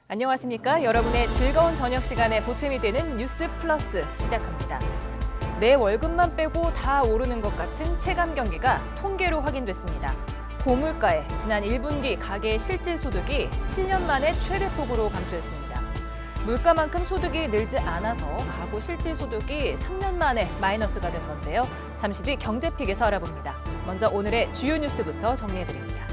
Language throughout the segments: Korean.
안녕하십니까? 여러분의 즐거운 저녁 시간에 보탬이 되는 뉴스 플러스 시작합니다. 내 월급만 빼고 다 오르는 것 같은 체감 경기가 통계로 확인됐습니다. 고물가에 지난 1분기 가계의 실질 소득이 7년 만에 최대폭으로 감소했습니다. 물가만큼 소득이 늘지 않아서 가구 실질 소득이 3년 만에 마이너스가 된 건데요. 잠시 뒤 경제픽에서 알아봅니다. 먼저 오늘의 주요 뉴스부터 정리해드립니다.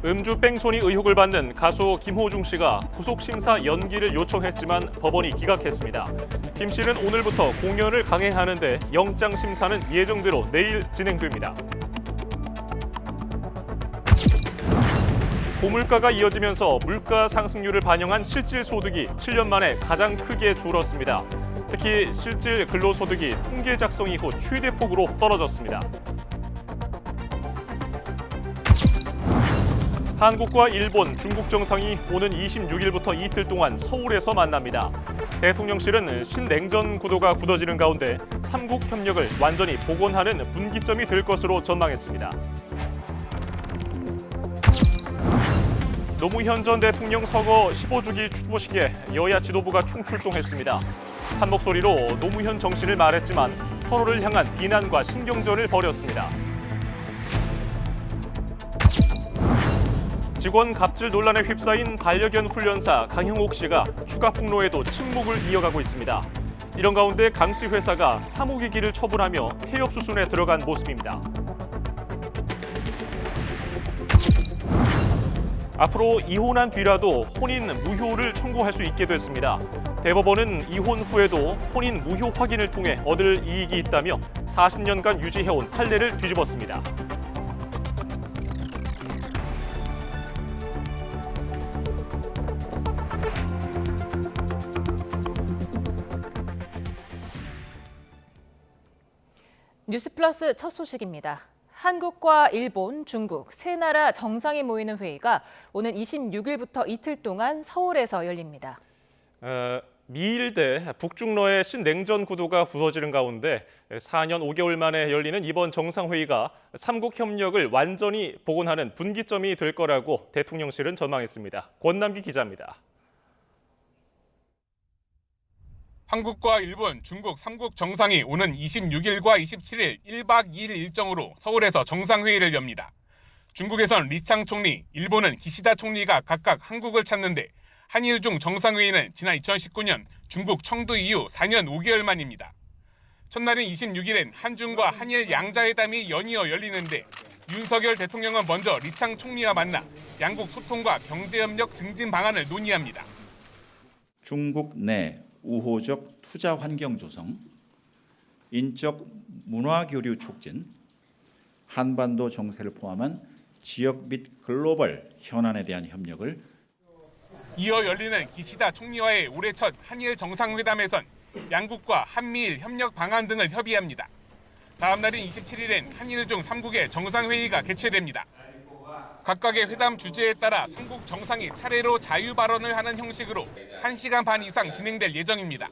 음주 뺑소니 의혹을 받는 가수 김호중 씨가 구속 심사 연기를 요청했지만 법원이 기각했습니다. 김 씨는 오늘부터 공연을 강행하는데 영장 심사는 예정대로 내일 진행됩니다. 고물가가 이어지면서 물가 상승률을 반영한 실질 소득이 7년 만에 가장 크게 줄었습니다. 특히 실질 근로소득이 통계 작성 이후 최대폭으로 떨어졌습니다. 한국과 일본, 중국 정상이 오는 26일부터 이틀 동안 서울에서 만납니다. 대통령실은 신냉전 구도가 굳어지는 가운데 삼국 협력을 완전히 복원하는 분기점이 될 것으로 전망했습니다. 노무현 전 대통령 서거 15주기 추모식에 여야 지도부가 총출동했습니다. 한 목소리로 노무현 정신을 말했지만 서로를 향한 비난과 신경전을 벌였습니다. 직원 갑질 논란에 휩싸인 반려견 훈련사 강형옥 씨가 추가 폭로에도 침묵을 이어가고 있습니다. 이런 가운데 강 씨 회사가 사무기기를 처분하며 폐업 수순에 들어간 모습입니다. 앞으로 이혼한 뒤라도 혼인 무효를 청구할 수 있게 됐습니다. 대법원은 이혼 후에도 혼인 무효 확인을 통해 얻을 이익이 있다며 40년간 유지해온 판례를 뒤집었습니다. 뉴스 플러스 첫 소식입니다. 한국과 일본, 중국 세 나라 정상이 모이는 회의가 오는 26일부터 이틀 동안 서울에서 열립니다. 미일 대 북중러의 신냉전 구도가 굳어지는 가운데 4년 5개월 만에 열리는 이번 정상회의가 삼국 협력을 완전히 복원하는 분기점이 될 거라고 대통령실은 전망했습니다. 권남기 기자입니다. 한국과 일본, 중국 3국 정상이 오는 26일과 27일 1박 2일 일정으로 서울에서 정상회의를 엽니다. 중국에선 리창 총리, 일본은 기시다 총리가 각각 한국을 찾는데 한일중 정상회의는 지난 2019년 중국 청도 이후 4년 5개월 만입니다. 첫날인 26일엔 한중과 한일 양자회담이 연이어 열리는데 윤석열 대통령은 먼저 리창 총리와 만나 양국 소통과 경제협력 증진 방안을 논의합니다. 중국 내 우호적 투자 환경 조성, 인적 문화 교류 촉진, 한반도 정세를 포함한 지역 및 글로벌 현안에 대한 협력을 이어 열리는 기시다 총리와의 올해 첫 한일 정상회담에선 양국과 한미일 협력 방안 등을 협의합니다. 다음 날인 27일엔 한일중 3국의 정상회의가 개최됩니다. 각각의 회담 주제에 따라 3국 정상이 차례로 자유 발언을 하는 형식으로 1시간 반 이상 진행될 예정입니다.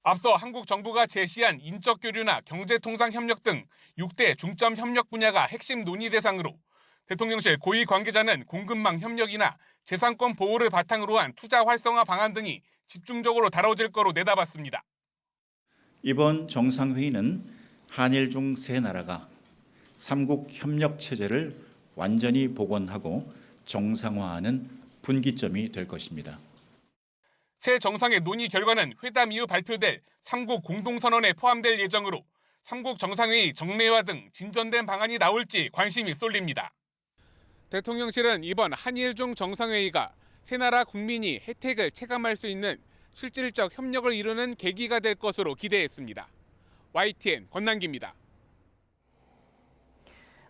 앞서 한국 정부가 제시한 인적 교류나 경제 통상 협력 등 6대 중점 협력 분야가 핵심 논의 대상으로 대통령실 고위 관계자는 공급망 협력이나 재산권 보호를 바탕으로 한 투자 활성화 방안 등이 집중적으로 다뤄질 거로 내다봤습니다. 이번 정상회의는 한일 중 세 나라가 3국 협력 체제를 완전히 복원하고 정상화하는 분기점이 될 것입니다. 새 정상의 논의 결과는 회담 이후 발표될 3국 공동선언에 포함될 예정으로 3국 정상회의 정례화 등 진전된 방안이 나올지 관심이 쏠립니다. 대통령실은 이번 한일중 정상회의가 세 나라 국민이 혜택을 체감할 수 있는 실질적 협력을 이루는 계기가 될 것으로 기대했습니다. YTN 권남기입니다.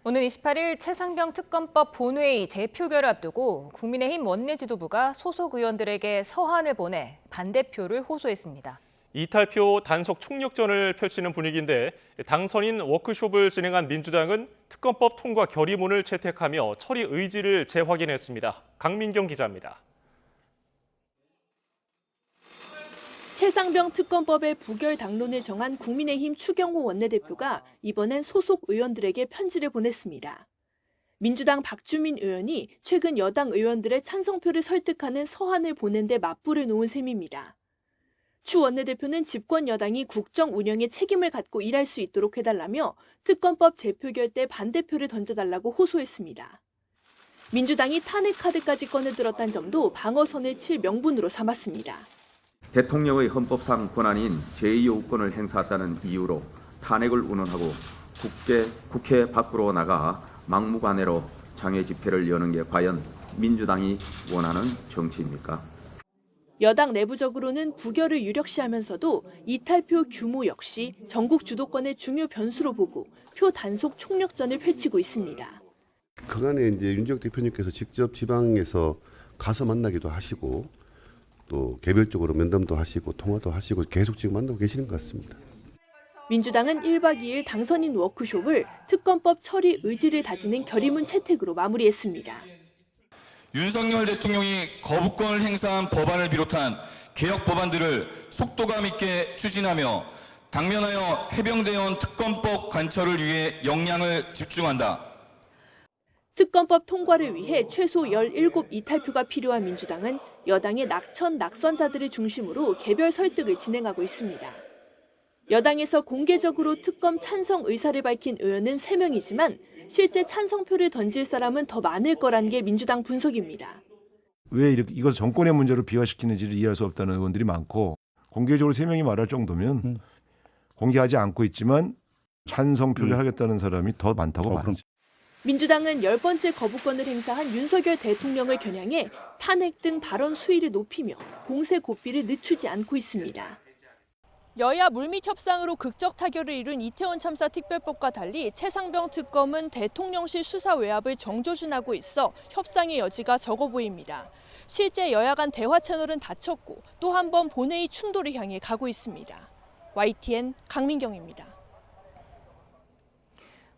오는 28일 최상병 특검법 본회의 재표결을 앞두고 국민의힘 원내 지도부가 소속 의원들에게 서한을 보내 반대표를 호소했습니다. 이탈표 단속 총력전을 펼치는 분위기인데 당선인 워크숍을 진행한 민주당은 특검법 통과 결의문을 채택하며 처리 의지를 재확인했습니다. 강민경 기자입니다. 최상병 특검법의 부결 당론을 정한 국민의힘 추경호 원내대표가 이번엔 소속 의원들에게 편지를 보냈습니다. 민주당 박주민 의원이 최근 여당 의원들의 찬성표를 설득하는 서한을 보낸 데 맞불을 놓은 셈입니다. 추 원내대표는 집권 여당이 국정 운영에 책임을 갖고 일할 수 있도록 해달라며 특검법 재표결 때 반대표를 던져달라고 호소했습니다. 민주당이 탄핵 카드까지 꺼내들었다는 점도 방어선을 칠 명분으로 삼았습니다. 대통령의 헌법상 권한인 제2요구권을 행사했다는 이유로 탄핵을 운운하고 국회 밖으로 나가 막무가내로 장외 집회를 여는 게 과연 민주당이 원하는 정치입니까? 여당 내부적으로는 부결을 유력시하면서도 이탈표 규모 역시 전국 주도권의 중요 변수로 보고 표 단속 총력전을 펼치고 있습니다. 그간에 이제 윤재욱 대표님께서 직접 지방에서 가서 만나기도 하시고 또 개별적으로 면담도 하시고 통화도 하시고 계속 지금 만나고 계시는 것 같습니다. 민주당은 1박 2일 당선인 워크숍을 특검법 처리 의지를 다지는 결의문 채택으로 마무리했습니다. 윤석열 대통령이 거부권을 행사한 법안을 비롯한 개혁 법안들을 속도감 있게 추진하며 당면하여 해병대원 특검법 관철을 위해 역량을 집중한다. 특검법 통과를 위해 최소 17 이탈표가 필요한 민주당은 여당의 낙천자들을 중심으로 개별 설득을 진행하고 있습니다. 여당에서 공개적으로 특검 찬성 의사를 밝힌 의원은 3명이지만 실제 찬성표를 던질 사람은 더 많을 거란 게 민주당 분석입니다. 왜 이걸 정권의 문제로 비화시키는지를 이해할 수 없다는 의원들이 많고 공개적으로 3명이 말할 정도면 공개하지 않고 있지만 찬성 표결하겠다는 사람이 더 많다고 봐야죠. 민주당은 10번째 거부권을 행사한 윤석열 대통령을 겨냥해 탄핵 등 발언 수위를 높이며 공세 고삐를 늦추지 않고 있습니다. 여야 물밑 협상으로 극적 타결을 이룬 이태원 참사 특별법과 달리 최상병 특검은 대통령실 수사 외압을 정조준하고 있어 협상의 여지가 적어 보입니다. 실제 여야 간 대화 채널은 닫혔고 또 한 번 본회의 충돌을 향해 가고 있습니다. YTN 강민경입니다.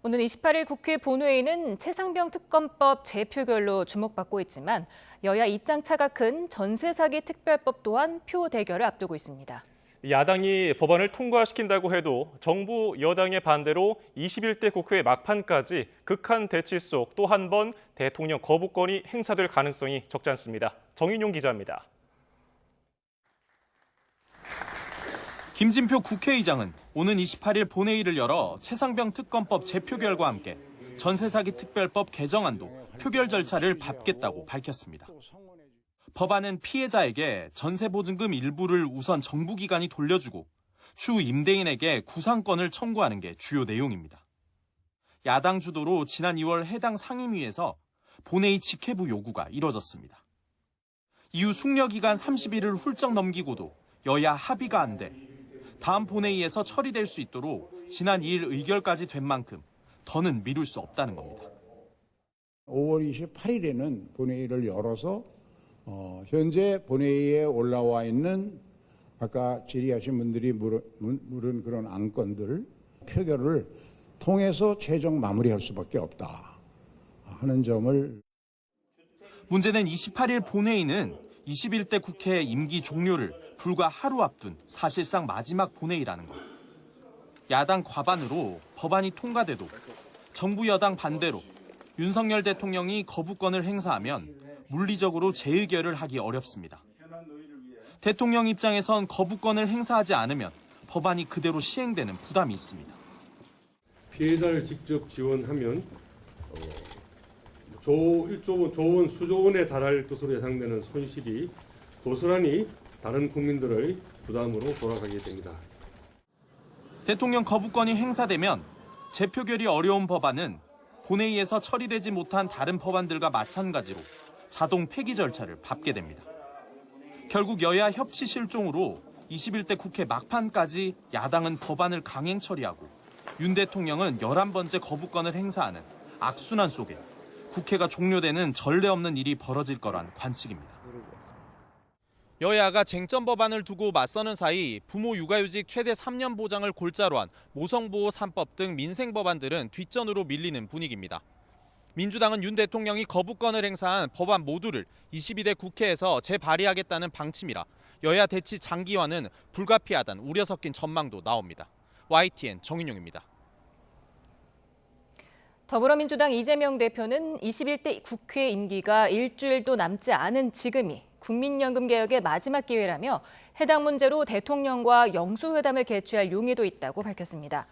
오는 28일 국회 본회의는 최상병 특검법 재표결로 주목받고 있지만 여야 입장차가 큰 전세 사기 특별법 또한 표 대결을 앞두고 있습니다. 야당이 법안을 통과시킨다고 해도 정부 여당의 반대로 21대 국회 막판까지 극한 대치 속 또 한 번 대통령 거부권이 행사될 가능성이 적지 않습니다. 정인용 기자입니다. 김진표 국회의장은 오는 28일 본회의를 열어 최상병 특검법 재표결과 함께 전세 사기 특별법 개정안도 표결 절차를 밟겠다고 밝혔습니다. 법안은 피해자에게 전세보증금 일부를 우선 정부기관이 돌려주고 추후 임대인에게 구상권을 청구하는 게 주요 내용입니다. 야당 주도로 지난 2월 해당 상임위에서 본회의 직회부 요구가 이뤄졌습니다. 이후 숙려기간 30일을 훌쩍 넘기고도 여야 합의가 안 돼 다음 본회의에서 처리될 수 있도록 지난 2일 의결까지 된 만큼 더는 미룰 수 없다는 겁니다. 5월 28일에는 본회의를 열어서 현재 본회의에 올라와 있는 아까 질의하신 분들이 물은 그런 안건들 표결을 통해서 최종 마무리할 수밖에 없다 하는 점을. 문제는 28일 본회의는 21대 국회 임기 종료를 불과 하루 앞둔 사실상 마지막 본회의라는 것. 야당 과반으로 법안이 통과돼도 정부 여당 반대로 윤석열 대통령이 거부권을 행사하면 물리적으로 재의결을 하기 어렵습니다. 대통령 입장에선 거부권을 행사하지 않으면 법안이 그대로 시행되는 부담이 있습니다. 피해자를 직접 지원하면 좋은 수조 원에 달할 것으로 예상되는 손실이 고스란히 다른 국민들의 부담으로 돌아가게 됩니다. 대통령 거부권이 행사되면 재표결이 어려운 법안은 본회의에서 처리되지 못한 다른 법안들과 마찬가지로 자동 폐기 절차를 밟게 됩니다. 결국 여야 협치 실종으로 21대 국회 막판까지 야당은 법안을 강행 처리하고 윤 대통령은 11번째 거부권을 행사하는 악순환 속에 국회가 종료되는 전례 없는 일이 벌어질 거란 관측입니다. 여야가 쟁점 법안을 두고 맞서는 사이 부모 육아휴직 최대 3년 보장을 골자로 한 모성보호 3법 등 민생 법안들은 뒷전으로 밀리는 분위기입니다. 민주당은 윤 대통령이 거부권을 행사한 법안 모두를 22대 국회에서 재발의하겠다는 방침이라 여야 대치 장기화는 불가피하다는 우려 섞인 전망도 나옵니다. YTN 정인용입니다. 더불어민주당 이재명 대표는 21대 국회 임기가 일주일도 남지 않은 지금이 국민연금 개혁의 마지막 기회라며 해당 문제로 대통령과 영수회담을 개최할 용의도 있다고 밝혔습니다.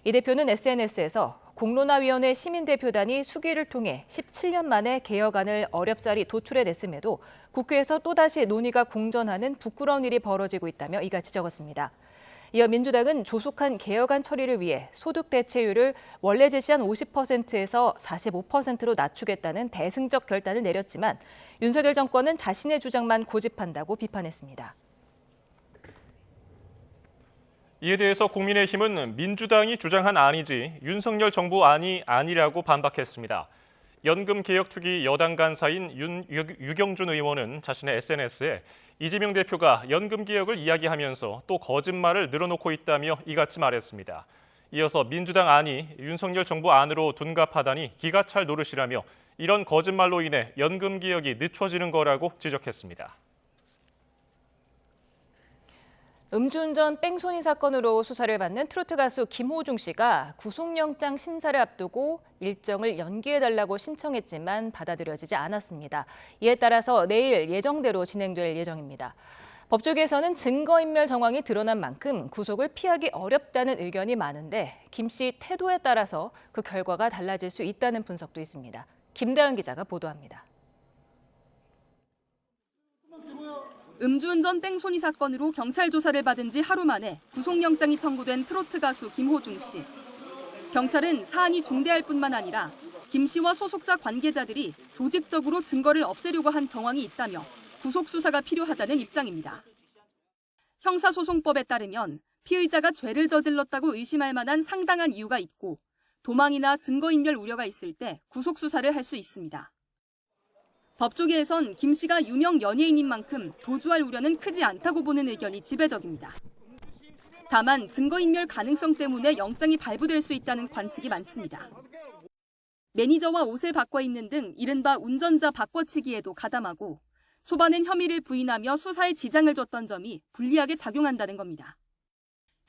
이 대표는 SNS에서 공론화위원회 시민대표단이 수기를 통해 17년 만에 개혁안을 어렵사리 도출해냈음에도 국회에서 또다시 논의가 공전하는 부끄러운 일이 벌어지고 있다며 이같이 적었습니다. 이어 민주당은 조속한 개혁안 처리를 위해 소득 대체율을 원래 제시한 50%에서 45%로 낮추겠다는 대승적 결단을 내렸지만 윤석열 정권은 자신의 주장만 고집한다고 비판했습니다. 이에 대해서 국민의힘은 민주당이 주장한 안이지 윤석열 정부 안이 아니라고 반박했습니다. 연금개혁특위 여당 간사인 유경준 의원은 자신의 SNS에 이재명 대표가 연금개혁을 이야기하면서 또 거짓말을 늘어놓고 있다며 이같이 말했습니다. 이어서 민주당 안이 윤석열 정부 안으로 둔갑하다니 기가 찰 노릇이라며 이런 거짓말로 인해 연금개혁이 늦춰지는 거라고 지적했습니다. 음주운전 뺑소니 사건으로 수사를 받는 트로트 가수 김호중 씨가 구속영장 심사를 앞두고 일정을 연기해달라고 신청했지만 받아들여지지 않았습니다. 이에 따라서 내일 예정대로 진행될 예정입니다. 법조계에서는 증거인멸 정황이 드러난 만큼 구속을 피하기 어렵다는 의견이 많은데 김 씨 태도에 따라서 그 결과가 달라질 수 있다는 분석도 있습니다. 김다은 기자가 보도합니다. 음주운전 뺑소니 사건으로 경찰 조사를 받은 지 하루 만에 구속영장이 청구된 트로트 가수 김호중 씨. 경찰은 사안이 중대할 뿐만 아니라 김 씨와 소속사 관계자들이 조직적으로 증거를 없애려고 한 정황이 있다며 구속 수사가 필요하다는 입장입니다. 형사소송법에 따르면 피의자가 죄를 저질렀다고 의심할 만한 상당한 이유가 있고 도망이나 증거인멸 우려가 있을 때 구속 수사를 할 수 있습니다. 법조계에선 김 씨가 유명 연예인인 만큼 도주할 우려는 크지 않다고 보는 의견이 지배적입니다. 다만 증거인멸 가능성 때문에 영장이 발부될 수 있다는 관측이 많습니다. 매니저와 옷을 바꿔 입는 등 이른바 운전자 바꿔치기에도 가담하고 초반엔 혐의를 부인하며 수사에 지장을 줬던 점이 불리하게 작용한다는 겁니다.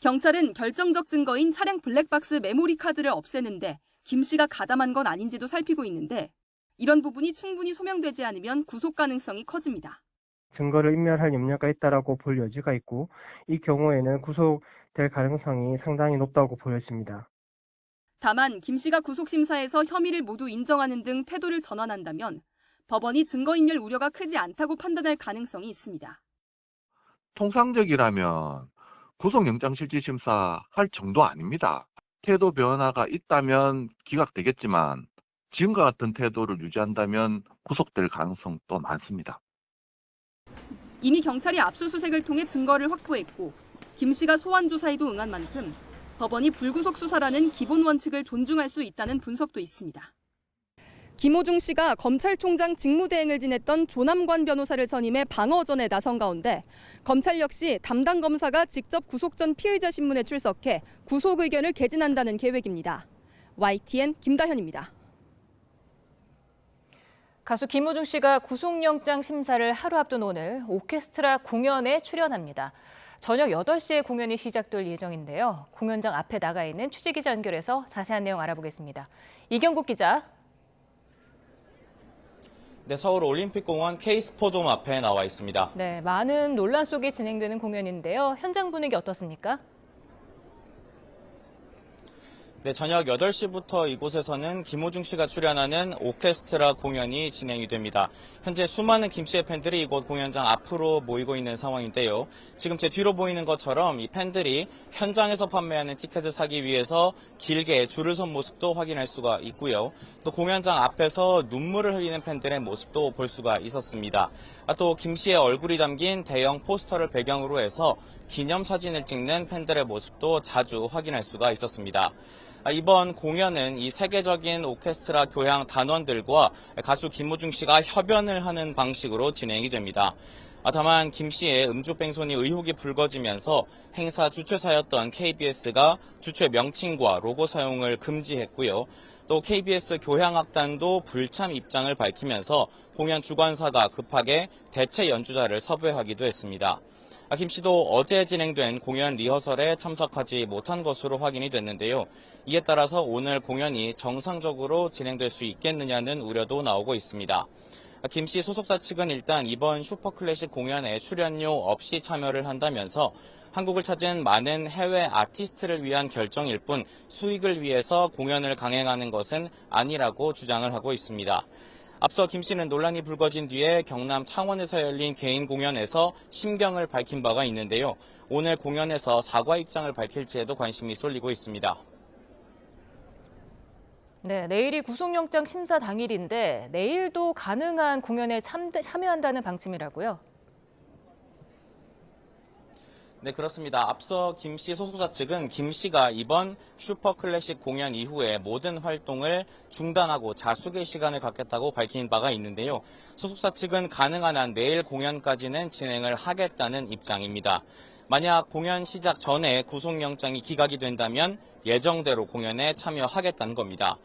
경찰은 결정적 증거인 차량 블랙박스 메모리 카드를 없애는데 김 씨가 가담한 건 아닌지도 살피고 있는데 이런 부분이 충분히 소명되지 않으면 구속 가능성이 커집니다. 증거를 인멸할 염려가 있다라고 볼 여지가 있고 이 경우에는 구속될 가능성이 상당히 높다고 보여집니다. 다만 김 씨가 구속심사에서 혐의를 모두 인정하는 등 태도를 전환한다면 법원이 증거인멸 우려가 크지 않다고 판단할 가능성이 있습니다. 통상적이라면 구속영장실질심사 할 정도 아닙니다. 태도 변화가 있다면 기각되겠지만 지금과 같은 태도를 유지한다면 구속될 가능성도 많습니다. 이미 경찰이 압수수색을 통해 증거를 확보했고 김 씨가 소환 조사에도 응한 만큼 법원이 불구속 수사라는 기본 원칙을 존중할 수 있다는 분석도 있습니다. 김호중 씨가 검찰총장 직무대행을 지냈던 조남관 변호사를 선임해 방어전에 나선 가운데 검찰 역시 담당 검사가 직접 구속 전 피의자 신문에 출석해 구속 의견을 개진한다는 계획입니다. YTN 김다현입니다. 가수 김호중 씨가 구속영장 심사를 하루 앞둔 오늘 오케스트라 공연에 출연합니다. 저녁 8시에 공연이 시작될 예정인데요. 공연장 앞에 나가 있는 취재기자 연결해서 자세한 내용 알아보겠습니다. 이경국 기자. 네, 서울 올림픽공원 K스포돔 앞에 나와 있습니다. 네, 많은 논란 속에 진행되는 공연인데요. 현장 분위기 어떻습니까? 네, 저녁 8시부터 이곳에서는 김호중 씨가 출연하는 오케스트라 공연이 진행이 됩니다. 현재 수많은 김 씨의 팬들이 이곳 공연장 앞으로 모이고 있는 상황인데요. 지금 제 뒤로 보이는 것처럼 이 팬들이 현장에서 판매하는 티켓을 사기 위해서 길게 줄을 선 모습도 확인할 수가 있고요. 또 공연장 앞에서 눈물을 흘리는 팬들의 모습도 볼 수가 있었습니다. 또 김 씨의 얼굴이 담긴 대형 포스터를 배경으로 해서 기념사진을 찍는 팬들의 모습도 자주 확인할 수가 있었습니다. 이번 공연은 이 세계적인 오케스트라 교향 단원들과 가수 김호중 씨가 협연을 하는 방식으로 진행이 됩니다. 다만 김 씨의 음주뺑소니 의혹이 불거지면서 행사 주최사였던 KBS가 주최 명칭과 로고 사용을 금지했고요. 또 KBS 교향악단도 불참 입장을 밝히면서 공연 주관사가 급하게 대체 연주자를 섭외하기도 했습니다. 김 씨도 어제 진행된 공연 리허설에 참석하지 못한 것으로 확인이 됐는데요. 이에 따라서 오늘 공연이 정상적으로 진행될 수 있겠느냐는 우려도 나오고 있습니다. 김 씨 소속사 측은 일단 이번 슈퍼클래식 공연에 출연료 없이 참여를 한다면서 한국을 찾은 많은 해외 아티스트를 위한 결정일 뿐 수익을 위해서 공연을 강행하는 것은 아니라고 주장을 하고 있습니다. 앞서 김 씨는 논란이 불거진 뒤에 경남 창원에서 열린 개인 공연에서 심경을 밝힌 바가 있는데요. 오늘 공연에서 사과 입장을 밝힐지에도 관심이 쏠리고 있습니다. 네, 내일이 구속영장 심사 당일인데 내일도 가능한 공연에 참여한다는 방침이라고요? 네, 그렇습니다. 앞서 김 씨 소속사 측은 김 씨가 이번 슈퍼클래식 공연 이후에 모든 활동을 중단하고 자숙의 시간을 갖겠다고 밝힌 바가 있는데요. 소속사 측은 가능한 한 내일 공연까지는 진행을 하겠다는 입장입니다. 만약 공연 시작 전에 구속영장이 기각이 된다면 예정대로 공연에 참여하겠다는 겁니다.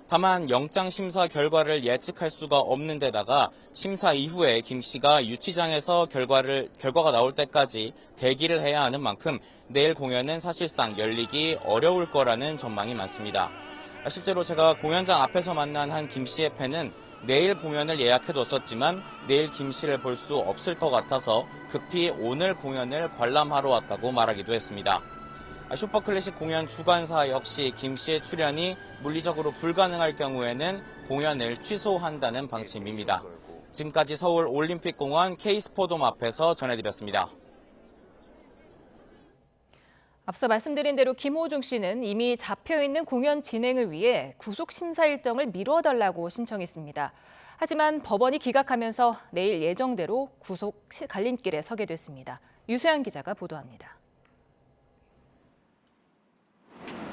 다만 영장 심사 결과를 예측할 수가 없는 데다가 심사 이후에 김 씨가 유치장에서 결과가 나올 때까지 대기를 해야 하는 만큼 내일 공연은 사실상 열리기 어려울 거라는 전망이 많습니다. 실제로 제가 공연장 앞에서 만난 한 김 씨의 팬은 내일 공연을 예약해뒀었지만 내일 김 씨를 볼 수 없을 것 같아서 급히 오늘 공연을 관람하러 왔다고 말하기도 했습니다. 슈퍼클래식 공연 주관사 역시 김 씨의 출연이 물리적으로 불가능할 경우에는 공연을 취소한다는 방침입니다. 지금까지 서울 올림픽공원 K스포돔 앞에서 전해드렸습니다. 앞서 말씀드린 대로 김호중 씨는 이미 잡혀있는 공연 진행을 위해 구속심사 일정을 미뤄달라고 신청했습니다. 하지만 법원이 기각하면서 내일 예정대로 구속 갈림길에 서게 됐습니다. 유수연 기자가 보도합니다.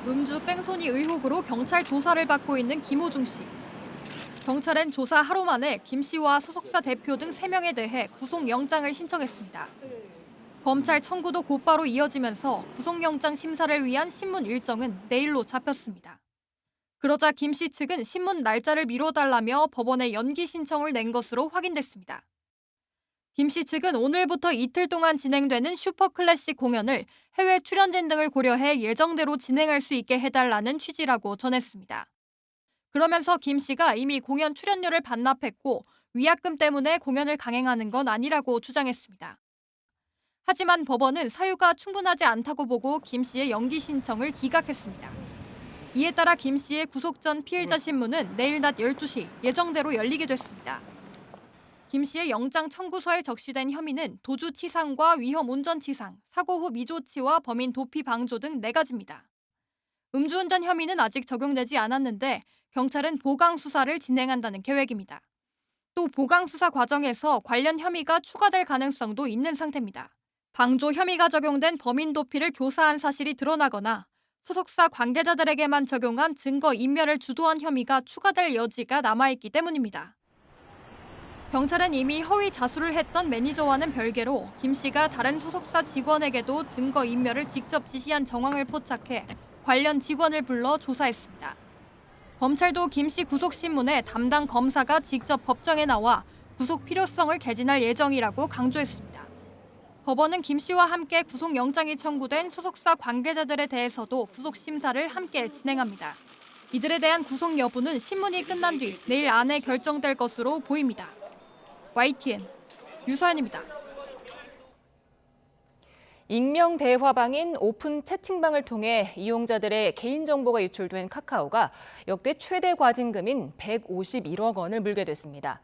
음주 뺑소니 의혹으로 경찰 조사를 받고 있는 김호중 씨. 경찰은 조사 하루 만에 김 씨와 소속사 대표 등 3명에 대해 구속영장을 신청했습니다. 검찰 청구도 곧바로 이어지면서 구속영장 심사를 위한 신문 일정은 내일로 잡혔습니다. 그러자 김 씨 측은 신문 날짜를 미뤄달라며 법원에 연기 신청을 낸 것으로 확인됐습니다. 김 씨 측은 오늘부터 이틀 동안 진행되는 슈퍼클래식 공연을 해외 출연진 등을 고려해 예정대로 진행할 수 있게 해달라는 취지라고 전했습니다. 그러면서 김 씨가 이미 공연 출연료를 반납했고 위약금 때문에 공연을 강행하는 건 아니라고 주장했습니다. 하지만 법원은 사유가 충분하지 않다고 보고 김 씨의 연기 신청을 기각했습니다. 이에 따라 김 씨의 구속 전 피의자 신문은 내일 낮 12시 예정대로 열리게 됐습니다. 김 씨의 영장 청구서에 적시된 혐의는 도주치상과 위험운전치상, 사고 후 미조치와 범인 도피 방조 등 4가지입니다. 음주운전 혐의는 아직 적용되지 않았는데 경찰은 보강 수사를 진행한다는 계획입니다. 또 보강 수사 과정에서 관련 혐의가 추가될 가능성도 있는 상태입니다. 방조 혐의가 적용된 범인 도피를 교사한 사실이 드러나거나 소속사 관계자들에게만 적용한 증거 인멸을 주도한 혐의가 추가될 여지가 남아있기 때문입니다. 경찰은 이미 허위 자수를 했던 매니저와는 별개로 김 씨가 다른 소속사 직원에게도 증거 인멸을 직접 지시한 정황을 포착해 관련 직원을 불러 조사했습니다. 검찰도 김 씨 구속신문에 담당 검사가 직접 법정에 나와 구속 필요성을 개진할 예정이라고 강조했습니다. 법원은 김 씨와 함께 구속영장이 청구된 소속사 관계자들에 대해서도 구속심사를 함께 진행합니다. 이들에 대한 구속 여부는 신문이 끝난 뒤 내일 안에 결정될 것으로 보입니다. YTN 유서연입니다. 익명 대화방인 오픈 채팅방을 통해 이용자들의 개인정보가 유출된 카카오가 역대 최대 과징금인 151억 원을 물게 됐습니다.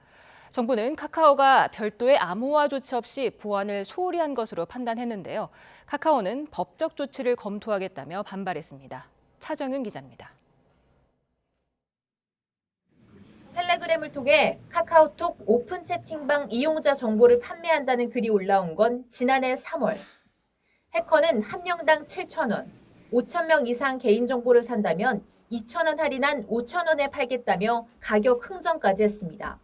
정부는 카카오가 별도의 암호화 조치 없이 보안을 소홀히 한 것으로 판단했는데요. 카카오는 법적 조치를 검토하겠다며 반발했습니다. 차정윤 기자입니다. 텔레그램을 통해 카카오톡 오픈 채팅방 이용자 정보를 판매한다는 글이 올라온 건 지난해 3월. 해커는 한 명당 7,000원, 5,000명 이상 개인정보를 산다면 2,000원 할인한 5,000원에 팔겠다며 가격 흥정까지 했습니다.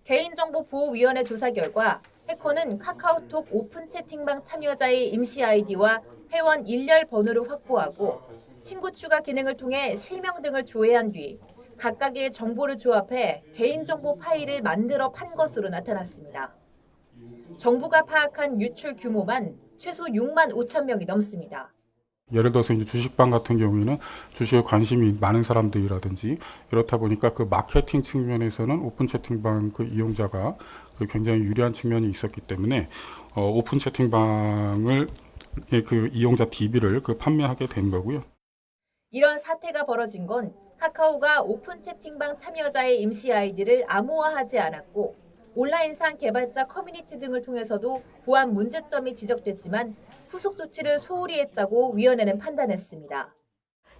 개인정보보호위원회 조사 결과 해커는 카카오톡 오픈 채팅방 참여자의 임시 아이디와 회원 일렬 번호를 확보하고 친구 추가 기능을 통해 실명 등을 조회한 뒤 각각의 정보를 조합해 개인정보 파일을 만들어 판 것으로 나타났습니다. 정부가 파악한 유출 규모만 최소 6만 5천 명이 넘습니다. 예를 들어서 이제 주식방 같은 경우에는 주식에 관심이 많은 사람들이라든지 이렇다 보니까 그 마케팅 측면에서는 오픈 채팅방 그 이용자가 굉장히 유리한 측면이 있었기 때문에 오픈 채팅방을 그 이용자 DB를 판매하게 된 거고요. 이런 사태가 벌어진 건 카카오가 오픈 채팅방 참여자의 임시 아이디를 암호화하지 않았고 온라인상 개발자 커뮤니티 등을 통해서도 보안 문제점이 지적됐지만 후속 조치를 소홀히 했다고 위원회는 판단했습니다.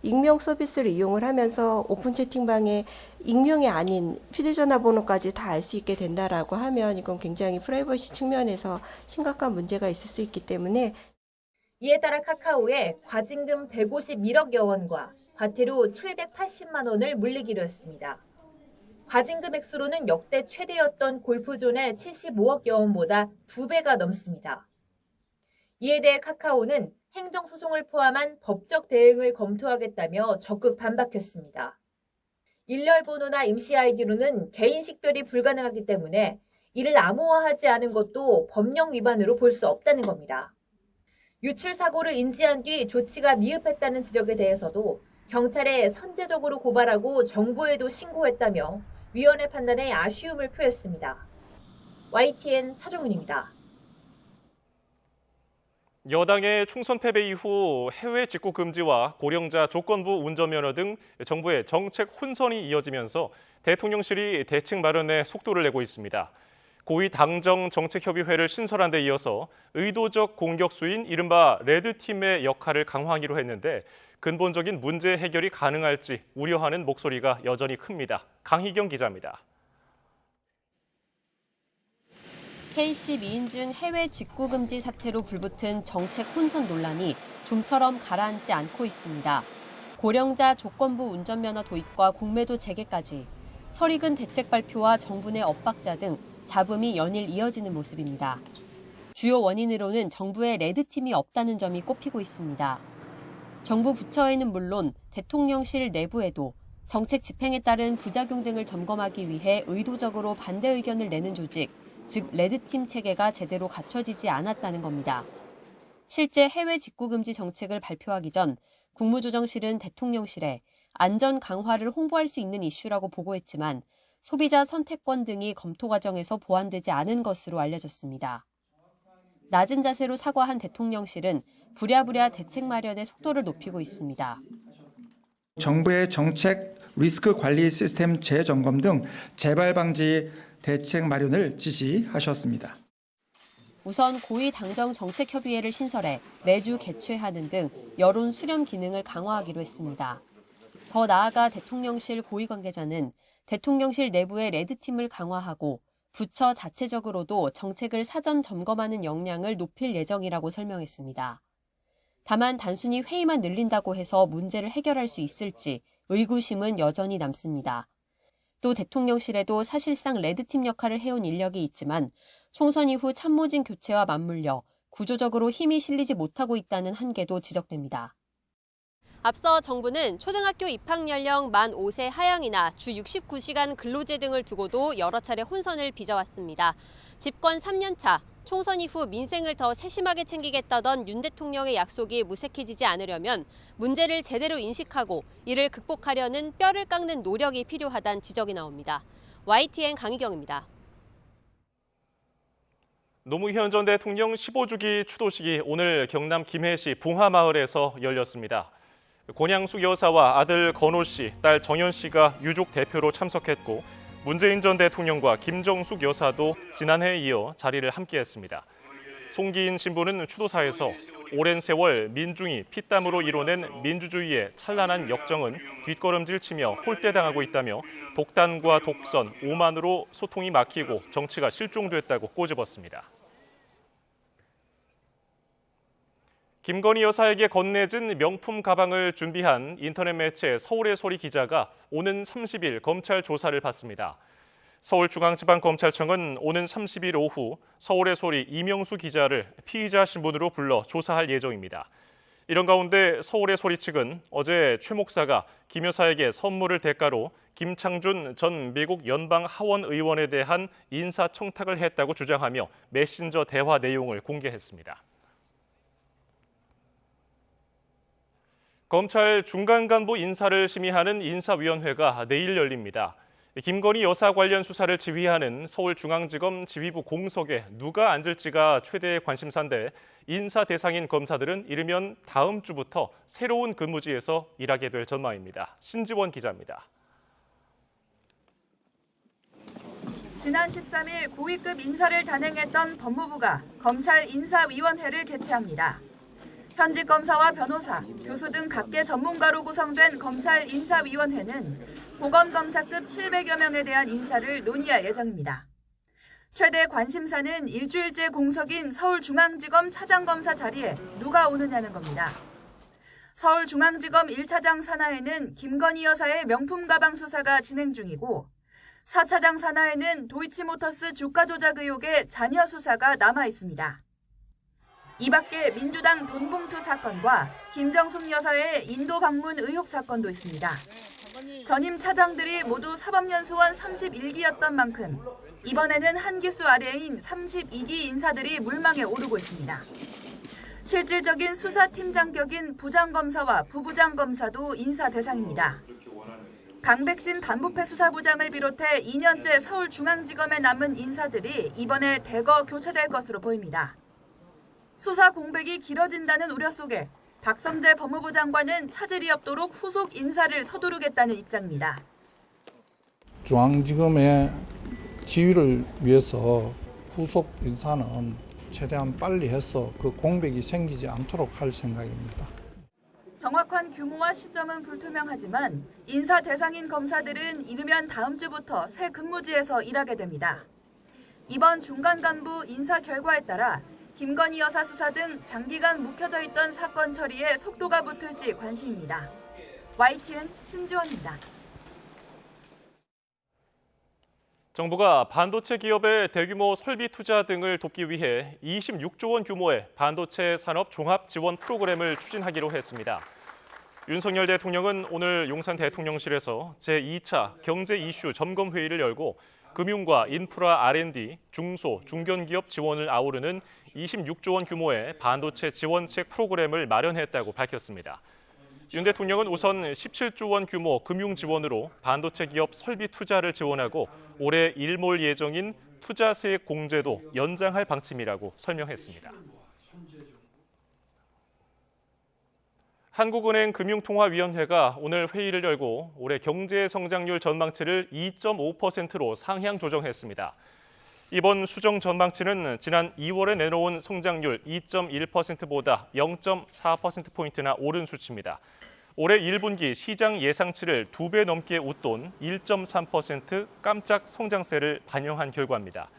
익명 서비스를 이용을 하면서 오픈 채팅방에 익명이 아닌 휴대전화 번호까지 다 알 수 있게 된다라고 하면 이건 굉장히 프라이버시 측면에서 심각한 문제가 있을 수 있기 때문에 이에 따라 카카오에 과징금 151억여 원과 과태료 780만 원을 물리기로 했습니다. 과징금 액수로는 역대 최대였던 골프존의 75억여 원보다 2배가 넘습니다. 이에 대해 카카오는 행정소송을 포함한 법적 대응을 검토하겠다며 적극 반박했습니다. 일렬 번호나 임시 아이디로는 개인 식별이 불가능하기 때문에 이를 암호화하지 않은 것도 법령 위반으로 볼 수 없다는 겁니다. 유출 사고를 인지한 뒤 조치가 미흡했다는 지적에 대해서도 경찰에 선제적으로 고발하고 정부에도 신고했다며 위원회 판단에 아쉬움을 표했습니다. YTN 차종훈입니다. 여당의 총선 패배 이후 해외 직구 금지와 고령자 조건부 운전면허 등 정부의 정책 혼선이 이어지면서 대통령실이 대책 마련에 속도를 내고 있습니다. 고위 당정 정책협의회를 신설한 데 이어서 의도적 공격수인 이른바 레드팀의 역할을 강화하기로 했는데 근본적인 문제 해결이 가능할지 우려하는 목소리가 여전히 큽니다. 강희경 기자입니다. K10 미인증 해외 직구 금지 사태로 불붙은 정책 혼선 논란이 좀처럼 가라앉지 않고 있습니다. 고령자 조건부 운전면허 도입과 공매도 재개까지 설익은 대책 발표와 정부 내 엇박자 등 잡음이 연일 이어지는 모습입니다. 주요 원인으로는 정부의 레드팀이 없다는 점이 꼽히고 있습니다. 정부 부처에는 물론 대통령실 내부에도 정책 집행에 따른 부작용 등을 점검하기 위해 의도적으로 반대 의견을 내는 조직, 즉 레드팀 체계가 제대로 갖춰지지 않았다는 겁니다. 실제 해외 직구 금지 정책을 발표하기 전 국무조정실은 대통령실에 안전 강화를 홍보할 수 있는 이슈라고 보고했지만 소비자 선택권 등이 검토 과정에서 보완되지 않은 것으로 알려졌습니다. 낮은 자세로 사과한 대통령실은 부랴부랴 대책 마련에 속도를 높이고 있습니다. 정부의 정책 리스크 관리 시스템 재점검 등 재발 방지 대책 마련을 지시하셨습니다. 우선 고위 당정 정책협의회를 신설해 매주 개최하는 등 여론 수렴 기능을 강화하기로 했습니다. 더 나아가 대통령실 고위 관계자는 대통령실 내부의 레드팀을 강화하고 부처 자체적으로도 정책을 사전 점검하는 역량을 높일 예정이라고 설명했습니다. 다만 단순히 회의만 늘린다고 해서 문제를 해결할 수 있을지 의구심은 여전히 남습니다. 또 대통령실에도 사실상 레드팀 역할을 해온 인력이 있지만 총선 이후 참모진 교체와 맞물려 구조적으로 힘이 실리지 못하고 있다는 한계도 지적됩니다. 앞서 정부는 초등학교 입학 연령 만 5세 하향이나 주 69시간 근로제 등을 두고도 여러 차례 혼선을 빚어왔습니다. 집권 3년 차, 총선 이후 민생을 더 세심하게 챙기겠다던 윤 대통령의 약속이 무색해지지 않으려면 문제를 제대로 인식하고 이를 극복하려는 뼈를 깎는 노력이 필요하다는 지적이 나옵니다. YTN 강희경입니다. 노무현 전 대통령 15주기 추도식이 오늘 경남 김해시 봉하마을에서 열렸습니다. 권양숙 여사와 아들 건호 씨, 딸 정연 씨가 유족 대표로 참석했고 문재인 전 대통령과 김정숙 여사도 지난해에 이어 자리를 함께했습니다. 송기인 신부는 추도사에서 오랜 세월 민중이 피땀으로 이뤄낸 민주주의의 찬란한 역정은 뒷걸음질 치며 홀대당하고 있다며 독단과 독선, 오만으로 소통이 막히고 정치가 실종됐다고 꼬집었습니다. 김건희 여사에게 건네진 명품 가방을 준비한 인터넷 매체 서울의 소리 기자가 오는 30일 검찰 조사를 받습니다. 서울중앙지방검찰청은 오는 30일 오후 서울의 소리 이명수 기자를 피의자 신분으로 불러 조사할 예정입니다. 이런 가운데 서울의 소리 측은 어제 최 목사가 김 여사에게 선물을 대가로 김창준 전 미국 연방 하원 의원에 대한 인사청탁을 했다고 주장하며 메신저 대화 내용을 공개했습니다. 검찰 중간 간부 인사를 심의하는 인사위원회가 내일 열립니다. 김건희 여사 관련 수사를 지휘하는 서울중앙지검 지휘부 공석에 누가 앉을지가 최대의 관심사인데 인사 대상인 검사들은 이르면 다음 주부터 새로운 근무지에서 일하게 될 전망입니다. 신지원 기자입니다. 지난 13일 고위급 인사를 단행했던 법무부가 검찰 인사위원회를 개최합니다. 현직 검사와 변호사, 교수 등 각계 전문가로 구성된 검찰 인사위원회는 고검검사급 700여 명에 대한 인사를 논의할 예정입니다. 최대 관심사는 일주일째 공석인 서울중앙지검 차장검사 자리에 누가 오느냐는 겁니다. 서울중앙지검 1차장 산하에는 김건희 여사의 명품 가방 수사가 진행 중이고 4차장 산하에는 도이치모터스 주가 조작 의혹의 잔여 수사가 남아 있습니다. 이 밖에 민주당 돈봉투 사건과 김정숙 여사의 인도 방문 의혹 사건도 있습니다. 전임 차장들이 모두 사법연수원 31기였던 만큼 이번에는 한 기수 아래인 32기 인사들이 물망에 오르고 있습니다. 실질적인 수사팀장격인 부장검사와 부부장검사도 인사 대상입니다. 강백신 반부패 수사부장을 비롯해 2년째 서울중앙지검에 남은 인사들이 이번에 대거 교체될 것으로 보입니다. 수사 공백이 길어진다는 우려 속에 박성재 법무부 장관은 차질이 없도록 후속 인사를 서두르겠다는 입장입니다. 중앙지검의 지휘를 위해서 후속 인사는 최대한 빨리 해서 그 공백이 생기지 않도록 할 생각입니다. 정확한 규모와 시점은 불투명하지만 인사 대상인 검사들은 이르면 다음 주부터 새 근무지에서 일하게 됩니다. 이번 중간 간부 인사 결과에 따라 김건희 여사 수사 등 장기간 묵혀져 있던 사건 처리에 속도가 붙을지 관심입니다. YTN 신지원입니다. 정부가 반도체 기업의 대규모 설비 투자 등을 돕기 위해 26조 원 규모의 반도체 산업 종합 지원 프로그램을 추진하기로 했습니다. 윤석열 대통령은 오늘 용산 대통령실에서 제2차 경제 이슈 점검 회의를 열고 금융과 인프라 R&D, 중소, 중견기업 지원을 아우르는 26조 원 규모의 반도체 지원책 프로그램을 마련했다고 밝혔습니다. 윤 대통령은 우선 17조 원 규모 금융 지원으로 반도체 기업 설비 투자를 지원하고 올해 일몰 예정인 투자세액 공제도 연장할 방침이라고 설명했습니다. 한국은행 금융통화위원회가 오늘 회의를 열고 올해 경제 성장률 전망치를 2.5%로 상향 조정했습니다. 이번 수정 전망치는 지난 2월에 내놓은 성장률 2.1%보다 0.4%포인트나 오른 수치입니다. 올해 1분기 시장 예상치를 2배 넘게 웃돈 1.3% 깜짝 성장세를 반영한 결과입니다.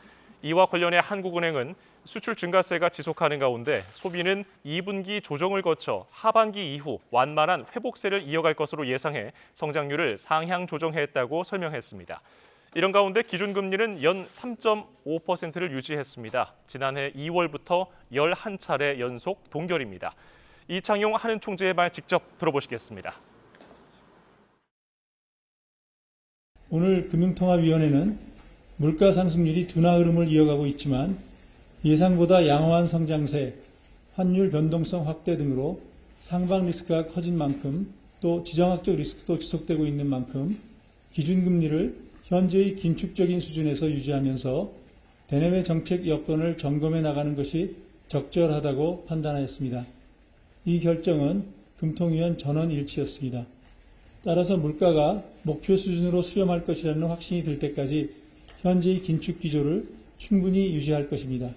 이와 관련해 한국은행은 수출 증가세가 지속하는 가운데 소비는 2분기 조정을 거쳐 하반기 이후 완만한 회복세를 이어갈 것으로 예상해 성장률을 상향 조정했다고 설명했습니다. 이런 가운데 기준금리는 연 3.5%를 유지했습니다. 지난해 2월부터 11차례 연속 동결입니다. 이창용 한은총재의 말 직접 들어보시겠습니다. 오늘 금융통화위원회는 물가 상승률이 둔화 흐름을 이어가고 있지만 예상보다 양호한 성장세, 환율 변동성 확대 등으로 상방 리스크가 커진 만큼 또 지정학적 리스크도 지속되고 있는 만큼 기준금리를 현재의 긴축적인 수준에서 유지하면서 대내외 정책 여건을 점검해 나가는 것이 적절하다고 판단하였습니다. 이 결정은 금통위원 전원 일치였습니다. 따라서 물가가 목표 수준으로 수렴할 것이라는 확신이 들 때까지 현재의 긴축 기조를 충분히 유지할 것입니다.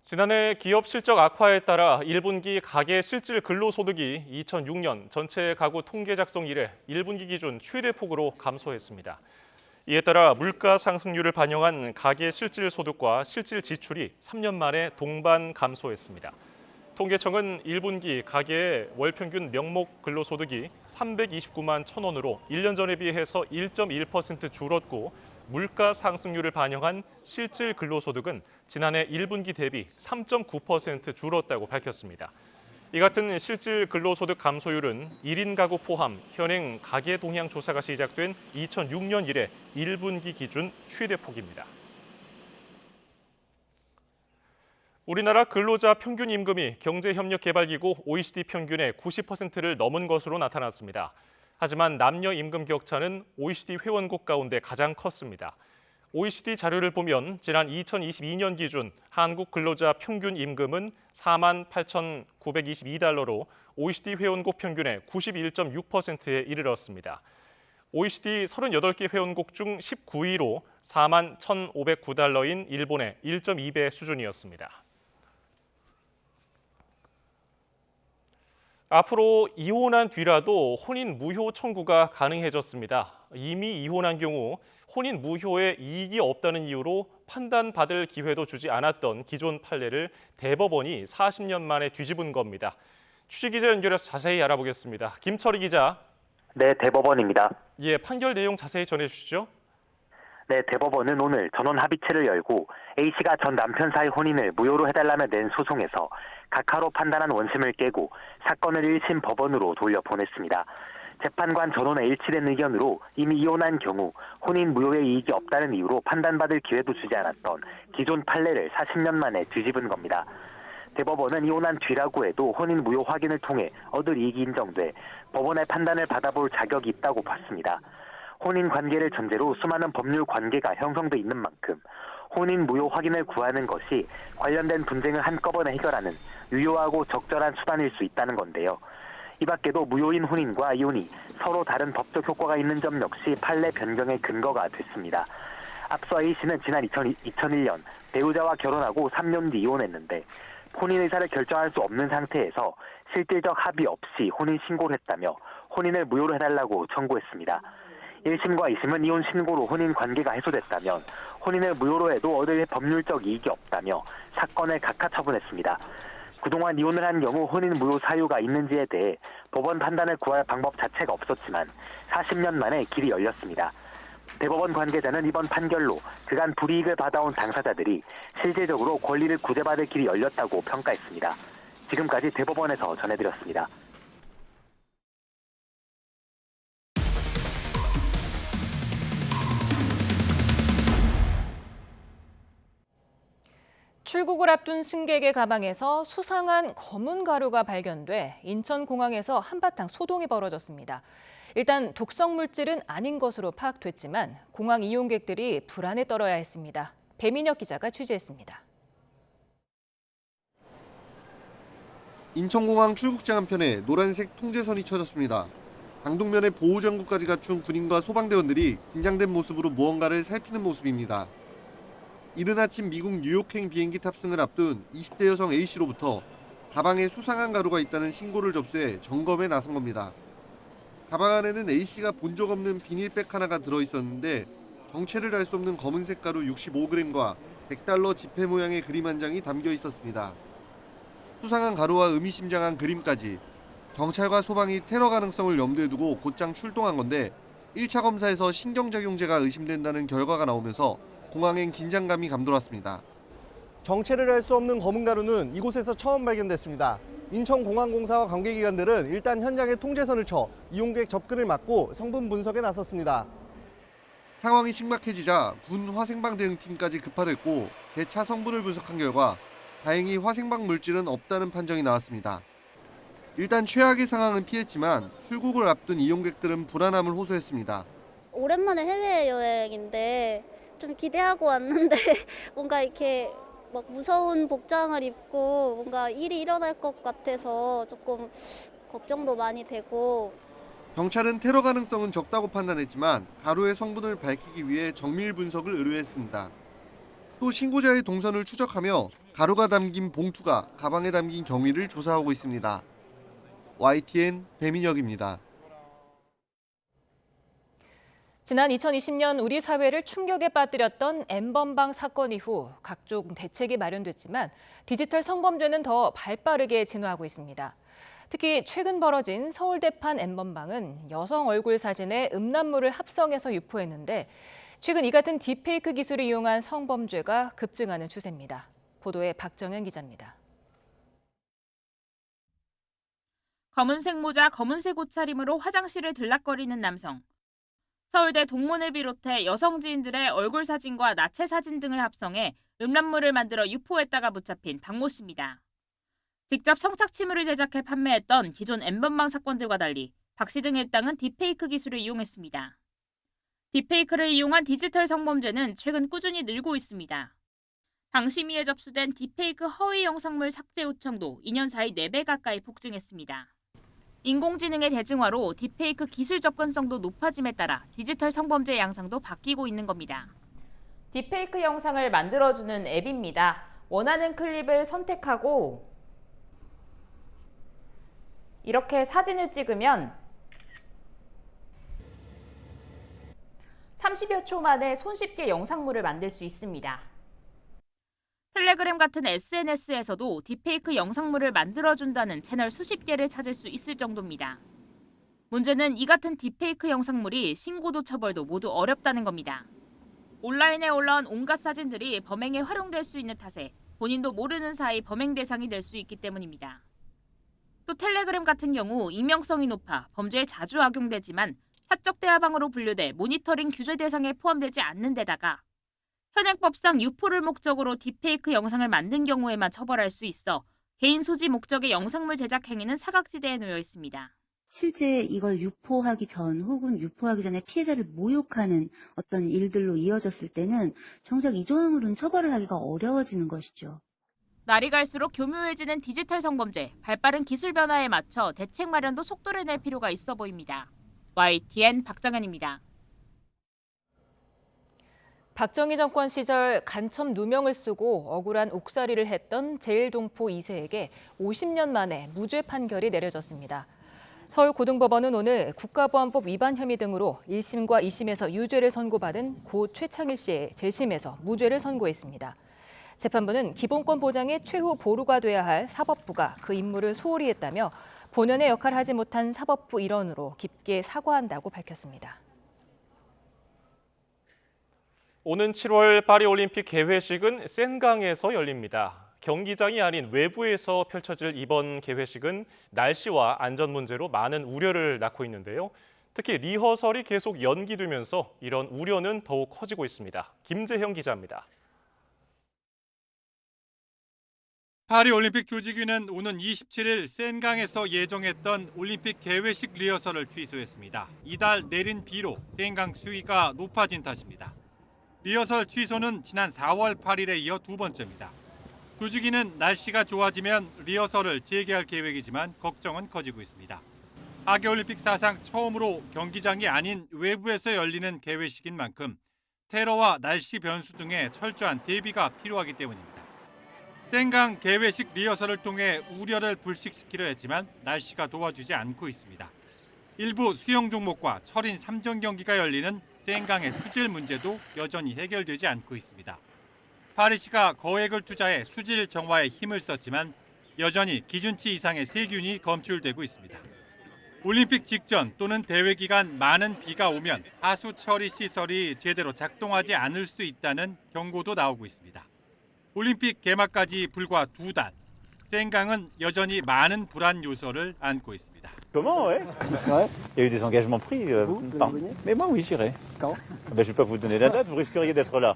지난해 기업 실적 악화에 따라 1분기 가계 실질 근로소득이 2006년 전체 가구 통계 작성 이래 1분기 기준 최대 폭으로 감소했습니다. 이에 따라 물가 상승률을 반영한 가계 실질 소득과 실질 지출이 3년 만에 동반 감소했습니다. 통계청은 1분기 가계의 월평균 명목 근로소득이 329만 1,000원으로 1년 전에 비해서 1.1% 줄었고 물가 상승률을 반영한 실질 근로소득은 지난해 1분기 대비 3.9% 줄었다고 밝혔습니다. 이 같은 실질 근로소득 감소율은 1인 가구 포함 현행 가계 동향 조사가 시작된 2006년 이래 1분기 기준 최대폭입니다. 우리나라 근로자 평균 임금이 경제협력개발기구 OECD 평균의 90%를 넘은 것으로 나타났습니다. 하지만 남녀 임금 격차는 OECD 회원국 가운데 가장 컸습니다. OECD 자료를 보면 지난 2022년 기준 한국 근로자 평균 임금은 48,922달러로 OECD 회원국 평균의 91.6%에 이르렀습니다. OECD 38개 회원국 중 19위로 41,509달러인 일본의 1.2배 수준이었습니다. 앞으로 이혼한 뒤라도 혼인 무효 청구가 가능해졌습니다. 이미 이혼한 경우 혼인 무효에 이익이 없다는 이유로 판단받을 기회도 주지 않았던 기존 판례를 대법원이 40년 만에 뒤집은 겁니다. 취재기자 연결해서 자세히 알아보겠습니다. 김철희 기자. 네, 대법원입니다. 예, 판결 내용 자세히 전해주시죠. 네, 대법원은 오늘 전원 합의체를 열고 A씨가 전 남편 사이 혼인을 무효로 해달라며 낸 소송에서 각하로 판단한 원심을 깨고 사건을 1심 법원으로 돌려보냈습니다. 재판관 전원의 일치된 의견으로 이미 이혼한 경우 혼인 무효의 이익이 없다는 이유로 판단받을 기회도 주지 않았던 기존 판례를 40년 만에 뒤집은 겁니다. 대법원은 이혼한 뒤라고 해도 혼인 무효 확인을 통해 얻을 이익이 인정돼 법원의 판단을 받아볼 자격이 있다고 봤습니다. 혼인 관계를 전제로 수많은 법률 관계가 형성돼 있는 만큼 혼인 무효 확인을 구하는 것이 관련된 분쟁을 한꺼번에 해결하는 유효하고 적절한 수단일 수 있다는 건데요. 이 밖에도 무효인 혼인과 이혼이 서로 다른 법적 효과가 있는 점 역시 판례 변경의 근거가 됐습니다. 앞서 A씨는 지난 2001년 배우자와 결혼하고 3년 뒤 이혼했는데 혼인 의사를 결정할 수 없는 상태에서 실질적 합의 없이 혼인 신고를 했다며 혼인을 무효로 해달라고 청구했습니다. 1심과 2심은 이혼 신고로 혼인 관계가 해소됐다면 혼인을 무효로 해도 얻을 법률적 이익이 없다며 사건을 각하 처분했습니다. 그동안 이혼을 한 경우 혼인 무효 사유가 있는지에 대해 법원 판단을 구할 방법 자체가 없었지만 40년 만에 길이 열렸습니다. 대법원 관계자는 이번 판결로 그간 불이익을 받아온 당사자들이 실질적으로 권리를 구제받을 길이 열렸다고 평가했습니다. 지금까지 대법원에서 전해드렸습니다. 출국을 앞둔 승객의 가방에서 수상한 검은 가루가 발견돼 인천공항에서 한바탕 소동이 벌어졌습니다. 일단 독성 물질은 아닌 것으로 파악됐지만 공항 이용객들이 불안에 떨어야 했습니다. 배민혁 기자가 취재했습니다. 인천공항 출국장 한편에 노란색 통제선이 쳐졌습니다. 방독면에 보호장구까지 갖춘 군인과 소방대원들이 긴장된 모습으로 무언가를 살피는 모습입니다. 이른 아침 미국 뉴욕행 비행기 탑승을 앞둔 20대 여성 A씨로부터 가방에 수상한 가루가 있다는 신고를 접수해 점검에 나선 겁니다. 가방 안에는 A씨가 본 적 없는 비닐백 하나가 들어있었는데 정체를 알 수 없는 검은색 가루 65g과 100달러 지폐 모양의 그림 한 장이 담겨 있었습니다. 수상한 가루와 의미심장한 그림까지 경찰과 소방이 테러 가능성을 염두에 두고 곧장 출동한 건데 1차 검사에서 신경작용제가 의심된다는 결과가 나오면서 공항엔 긴장감이 감돌았습니다. 정체를 알 수 없는 검은 가루는 이곳에서 처음 발견됐습니다. 인천공항공사와 관계기관들은 일단 현장에 통제선을 쳐 이용객 접근을 막고 성분 분석에 나섰습니다. 상황이 심각해지자 군 화생방 대응팀까지 급파됐고 개차 성분을 분석한 결과 다행히 화생방 물질은 없다는 판정이 나왔습니다. 일단 최악의 상황은 피했지만 출국을 앞둔 이용객들은 불안함을 호소했습니다. 오랜만에 해외여행인데 좀 기대하고 왔는데 뭔가 이렇게 막 무서운 복장을 입고 뭔가 일이 일어날 것 같아서 조금 걱정도 많이 되고. 경찰은 테러 가능성은 적다고 판단했지만 가루의 성분을 밝히기 위해 정밀 분석을 의뢰했습니다. 또 신고자의 동선을 추적하며 가루가 담긴 봉투가 가방에 담긴 경위를 조사하고 있습니다. YTN 배민혁입니다. 지난 2020년 우리 사회를 충격에 빠뜨렸던 N번방 사건 이후 각종 대책이 마련됐지만 디지털 성범죄는 더 발빠르게 진화하고 있습니다. 특히 최근 벌어진 서울대판 N번방은 여성 얼굴 사진에 음란물을 합성해서 유포했는데 최근 이 같은 딥페이크 기술을 이용한 성범죄가 급증하는 추세입니다. 보도에 박정현 기자입니다. 검은색 모자, 검은색 옷차림으로 화장실을 들락거리는 남성. 서울대 동문을 비롯해 여성 지인들의 얼굴 사진과 나체 사진 등을 합성해 음란물을 만들어 유포했다가 붙잡힌 박모 씨입니다. 직접 성착취물을 제작해 판매했던 기존 N번방 사건들과 달리 박 씨 등 일당은 딥페이크 기술을 이용했습니다. 딥페이크를 이용한 디지털 성범죄는 최근 꾸준히 늘고 있습니다. 방심위에 접수된 딥페이크 허위 영상물 삭제 요청도 2년 사이 4배 가까이 폭증했습니다. 인공지능의 대증화로 딥페이크 기술 접근성도 높아짐에 따라 디지털 성범죄 양상도 바뀌고 있는 겁니다. 딥페이크 영상을 만들어주는 앱입니다. 원하는 클립을 선택하고 이렇게 사진을 찍으면 30여 초 만에 손쉽게 영상물을 만들 수 있습니다. 텔레그램 같은 SNS에서도 딥페이크 영상물을 만들어준다는 채널 수십 개를 찾을 수 있을 정도입니다. 문제는 이 같은 딥페이크 영상물이 신고도 처벌도 모두 어렵다는 겁니다. 온라인에 올라온 온갖 사진들이 범행에 활용될 수 있는 탓에 본인도 모르는 사이 범행 대상이 될 수 있기 때문입니다. 또 텔레그램 같은 경우 익명성이 높아 범죄에 자주 악용되지만 사적 대화방으로 분류돼 모니터링 규제 대상에 포함되지 않는 데다가 현행법상 유포를 목적으로 딥페이크 영상을 만든 경우에만 처벌할 수 있어 개인 소지 목적의 영상물 제작 행위는 사각지대에 놓여 있습니다. 실제 이걸 유포하기 전 혹은 유포하기 전에 피해자를 모욕하는 어떤 일들로 이어졌을 때는 정작 이 조항으로는 처벌을 하기가 어려워지는 것이죠. 날이 갈수록 교묘해지는 디지털 성범죄, 발빠른 기술 변화에 맞춰 대책 마련도 속도를 낼 필요가 있어 보입니다. YTN 박정현입니다. 박정희 정권 시절 간첩 누명을 쓰고 억울한 옥살이를 했던 제일동포 2세에게 50년 만에 무죄 판결이 내려졌습니다. 서울고등법원은 오늘 국가보안법 위반 혐의 등으로 1심과 2심에서 유죄를 선고받은 고 최창일 씨의 재심에서 무죄를 선고했습니다. 재판부는 기본권 보장의 최후 보루가 돼야 할 사법부가 그 임무를 소홀히 했다며 본연의 역할을 하지 못한 사법부 일원으로 깊게 사과한다고 밝혔습니다. 오는 7월 파리올림픽 개회식은 센강에서 열립니다. 경기장이 아닌 외부에서 펼쳐질 이번 개회식은 날씨와 안전 문제로 많은 우려를 낳고 있는데요. 특히 리허설이 계속 연기되면서 이런 우려는 더욱 커지고 있습니다. 김재형 기자입니다. 파리올림픽 조직위는 오는 27일 센강에서 예정했던 올림픽 개회식 리허설을 취소했습니다. 이달 내린 비로 센강 수위가 높아진 탓입니다. 리허설 취소는 지난 4월 8일에 이어 두 번째입니다. 조직위는 날씨가 좋아지면 리허설을 재개할 계획이지만 걱정은 커지고 있습니다. 하계올림픽 사상 처음으로 경기장이 아닌 외부에서 열리는 개회식인 만큼 테러와 날씨 변수 등의 철저한 대비가 필요하기 때문입니다. 센강 개회식 리허설을 통해 우려를 불식시키려 했지만 날씨가 도와주지 않고 있습니다. 일부 수영 종목과 철인 3종 경기가 열리는 센강의 수질 문제도 여전히 해결되지 않고 있습니다. 파리시가 거액을 투자해 수질 정화에 힘을 썼지만 여전히 기준치 이상의 세균이 검출되고 있습니다. 올림픽 직전 또는 대회 기간 많은 비가 오면 하수 처리 시설이 제대로 작동하지 않을 수 있다는 경고도 나오고 있습니다. 올림픽 개막까지 불과 2달, 센강은 여전히 많은 불안 요소를 안고 있습니다. Comment, ouais. Ouais. Il y a eu des engagements pris. Mais moi, oui, j'irai. Quand? Je ne vais pas vous donner la date, vous risqueriez d'être là.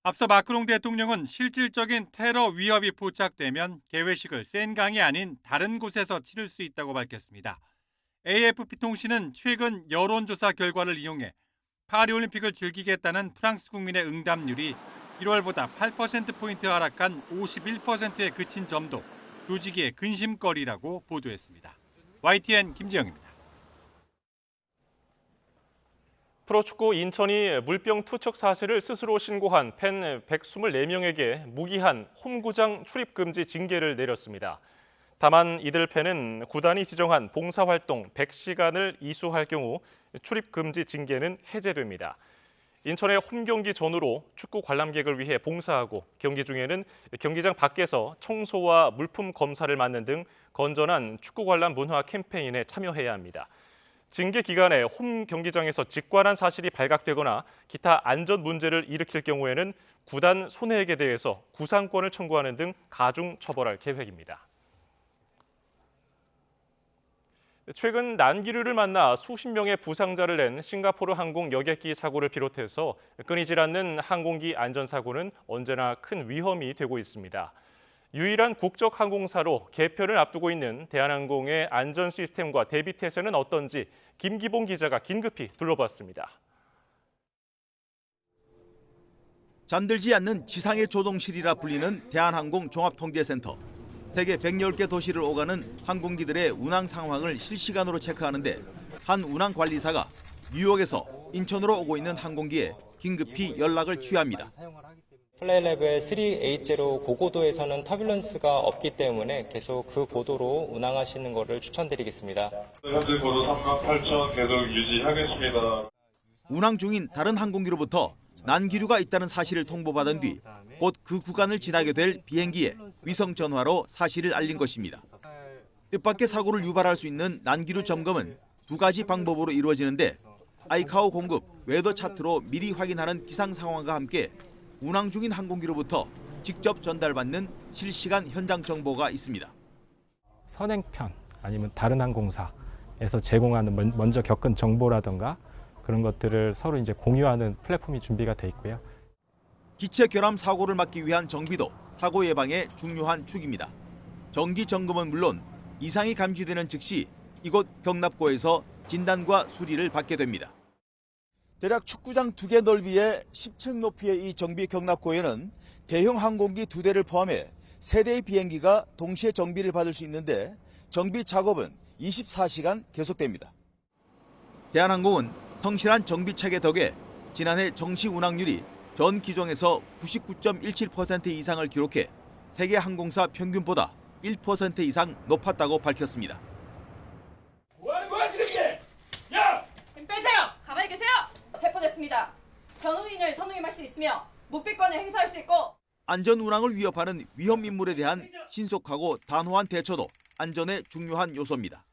앞서 마크롱 대통령은 실질적인 테러 위협이 포착되면 개회식을 센강이 아닌 다른 곳에서 치를 수 있다고 밝혔습니다. AFP 통신은 최근 여론조사 결과를 이용해 파리올림픽을 즐기겠다는 프랑스 국민의 응답률이 1월보다 8%포인트 하락한 51%에 그친 점도 조직위의 근심거리라고 보도했습니다. YTN 김지영입니다. 프로축구 인천이 물병 투척 사실을 스스로 신고한 팬 124명에게 무기한 홈구장 출입 금지 징계를 내렸습니다. 다만 이들 팬은 구단이 지정한 봉사활동 100시간을 이수할 경우 출입 금지 징계는 해제됩니다. 인천의 홈경기 전후로 축구 관람객을 위해 봉사하고 경기 중에는 경기장 밖에서 청소와 물품 검사를 맡는 등 건전한 축구 관람 문화 캠페인에 참여해야 합니다. 징계 기간에 홈 경기장에서 직관한 사실이 발각되거나 기타 안전 문제를 일으킬 경우에는 구단 손해액에 대해서 구상권을 청구하는 등 가중 처벌할 계획입니다. 최근 난기류를 만나 수십 명의 부상자를 낸 싱가포르 항공 여객기 사고를 비롯해서 끊이질 않는 항공기 안전사고는 언제나 큰 위험이 되고 있습니다. 유일한 국적 항공사로 개편을 앞두고 있는 대한항공의 안전 시스템과 대비 태세는 어떤지 김기봉 기자가 긴급히 둘러봤습니다. 잠들지 않는 지상의 조종실이라 불리는 대한항공 종합통제센터. 세계 110개 도시를 오가는 항공기들의 운항 상황을 실시간으로 체크하는데 한 운항 관리사가 뉴욕에서 인천으로 오고 있는 항공기에 긴급히 연락을 취합니다. 플라이 레벨 380 고고도에서는 터뷸런스가 없기 때문에 계속 그 고도로 운항하시는 것을 추천드리겠습니다. 현재 고도 38,000 계속 유지하겠습니다. 운항 중인 다른 항공기로부터 난기류가 있다는 사실을 통보받은 뒤 곧 그 구간을 지나게 될 비행기에 위성 전화로 사실을 알린 것입니다. 뜻밖의 사고를 유발할 수 있는 난기류 점검은 두 가지 방법으로 이루어지는데 아이카오 공급 웨더 차트로 미리 확인하는 기상 상황과 함께 운항 중인 항공기로부터 직접 전달받는 실시간 현장 정보가 있습니다. 선행편 아니면 다른 항공사에서 제공하는 먼저 겪은 정보라든가 그런 것들을 서로 이제 공유하는 플랫폼이 준비가 돼 있고요. 기체 결함 사고를 막기 위한 정비도 사고 예방의 중요한 축입니다. 정기 점검은 물론 이상이 감지되는 즉시 이곳 경납고에서 진단과 수리를 받게 됩니다. 대략 축구장 2개 넓이의 10층 높이의 이 정비 경납고에는 대형 항공기 2대를 포함해 3대의 비행기가 동시에 정비를 받을 수 있는데 정비 작업은 24시간 계속됩니다. 대한항공은 성실한 정비 체계 덕에 지난해 정시 운항률이 전 기종에서 99.17% 이상을 기록해 세계 항공사 평균보다 1% 이상 높았다고 밝혔습니다. 뭐하는 거야 지금 이게? 야! 힘 빼세요! 가만히 계세요! 체포됐습니다. 변호인을 선임할 수 있으며 묵비권을 행사할 수 있고 안전 운항을 위협하는 위험 인물에 대한 신속하고 단호한 대처도 안전의 중요한 요소입니다.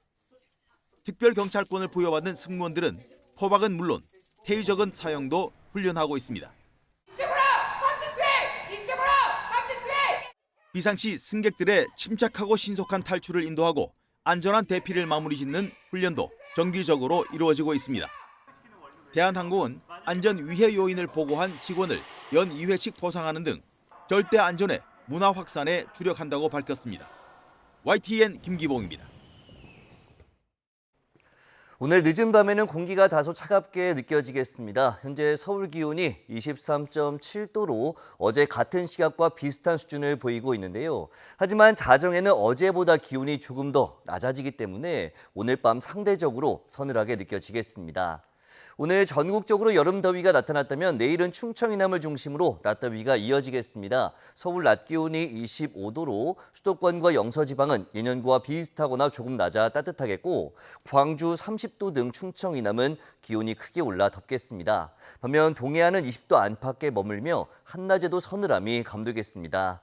특별경찰권을 부여받은 승무원들은 포박은 물론 테이저건 사용도 훈련하고 있습니다. 비상시 승객들의 침착하고 신속한 탈출을 인도하고 안전한 대피를 마무리 짓는 훈련도 정기적으로 이루어지고 있습니다. 대한항공은 안전 위해 요인을 보고한 직원을 연 2회씩 포상하는 등 절대 안전의 문화 확산에 주력한다고 밝혔습니다. YTN 김기봉입니다. 오늘 늦은 밤에는 공기가 다소 차갑게 느껴지겠습니다. 현재 서울 기온이 23.7도로 어제 같은 시각과 비슷한 수준을 보이고 있는데요. 하지만 자정에는 어제보다 기온이 조금 더 낮아지기 때문에 오늘 밤 상대적으로 서늘하게 느껴지겠습니다. 오늘 전국적으로 여름 더위가 나타났다면 내일은 충청 이남을 중심으로 낮더위가 이어지겠습니다. 서울 낮 기온이 25도로 수도권과 영서지방은 예년과 비슷하거나 조금 낮아 따뜻하겠고 광주 30도 등 충청 이남은 기온이 크게 올라 덥겠습니다. 반면 동해안은 20도 안팎에 머물며 한낮에도 서늘함이 감도겠습니다.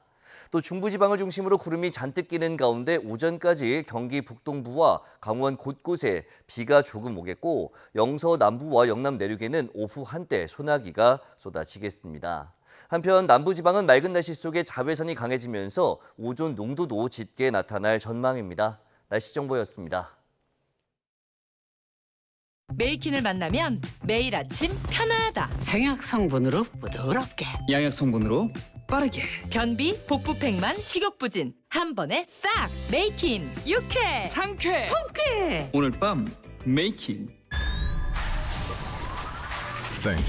또 중부지방을 중심으로 구름이 잔뜩 끼는 가운데 오전까지 경기 북동부와 강원 곳곳에 비가 조금 오겠고 영서 남부와 영남 내륙에는 오후 한때 소나기가 쏟아지겠습니다. 한편 남부지방은 맑은 날씨 속에 자외선이 강해지면서 오존 농도도 짙게 나타날 전망입니다. 날씨 정보였습니다. 메이킨을 만나면 매일 아침 편하다. 생약 성분으로 부드럽게, 양약 성분으로 빠르게. 변비, 복부팽만, 식욕부진 한 번에 싹. 메이킨 유쾌, 상쾌, 통쾌. 오늘 밤 메이킨. Think.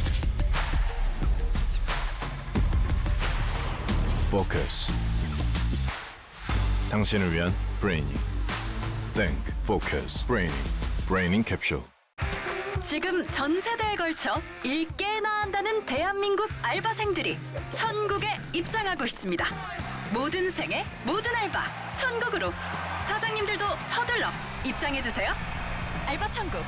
Focus. 당신을 위한 브레이닝. Think. Focus. 브레이닝. 브레이닝 캡슐. 지금 전 세대에 걸쳐 일개나 한다는 대한민국 알바생들이 천국에 입장하고 있습니다. 모든 생애, 모든 알바, 천국으로. 사장님들도 서둘러 입장해주세요. 알바 천국.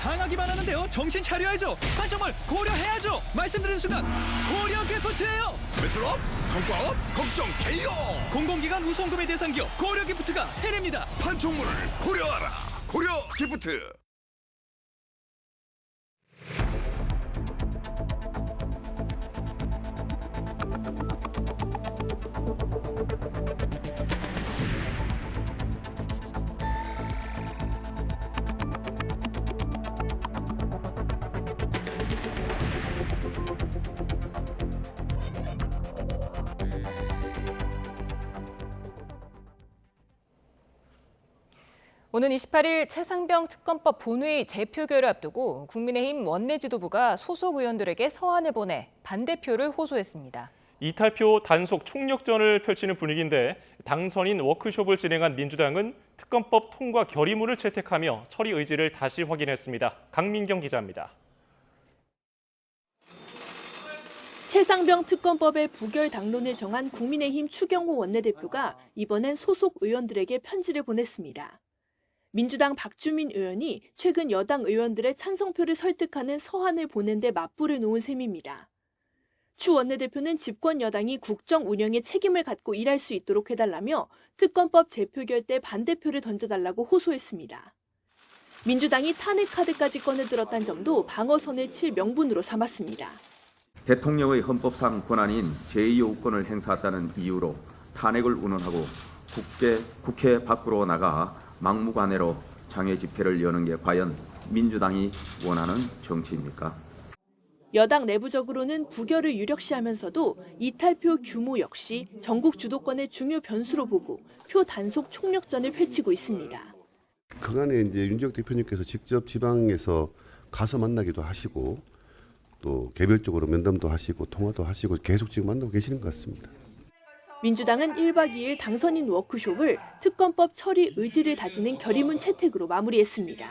당하기만 하는데요. 정신 차려야죠. 판정을 고려해야죠. 말씀드린 순간 고려 기프트예요. 매출업, 성과업, 걱정 개요. 공공기관 우송구매 대상 기업 고려 기프트가 해냅니다. 판촉물을 고려하라. 고려 기프트. 오는 28일 최상병 특검법 본회의 재표결을 앞두고 국민의힘 원내지도부가 소속 의원들에게 서한을 보내 반대표를 호소했습니다. 이탈표 단속 총력전을 펼치는 분위기인데 당선인 워크숍을 진행한 민주당은 특검법 통과 결의문을 채택하며 처리 의지를 다시 확인했습니다. 강민경 기자입니다. 최상병 특검법의 부결 당론을 정한 국민의힘 추경호 원내대표가 이번엔 소속 의원들에게 편지를 보냈습니다. 민주당 박주민 의원이 최근 여당 의원들의 찬성표를 설득하는 서한을 보낸 데 맞불을 놓은 셈입니다. 추 원내대표는 집권 여당이 국정 운영에 책임을 갖고 일할 수 있도록 해달라며 특검법 재표결 때 반대표를 던져달라고 호소했습니다. 민주당이 탄핵 카드까지 꺼내들었다는 점도 방어선을 칠 명분으로 삼았습니다. 대통령의 헌법상 권한인 제2요구권을 행사했다는 이유로 탄핵을 운운하고 국회 밖으로 나가 막무가내로 장외 집회를 여는 게 과연 민주당이 원하는 정치입니까? 여당 내부적으로는 부결을 유력시하면서도 이탈표 규모 역시 전국 주도권의 중요 변수로 보고 표 단속 총력전을 펼치고 있습니다. 그간에 이제 윤재욱 대표님께서 직접 지방에서 가서 만나기도 하시고 또 개별적으로 면담도 하시고 통화도 하시고 계속 지금 만나고 계시는 것 같습니다. 민주당은 1박 2일 당선인 워크숍을 특검법 처리 의지를 다지는 결의문 채택으로 마무리했습니다.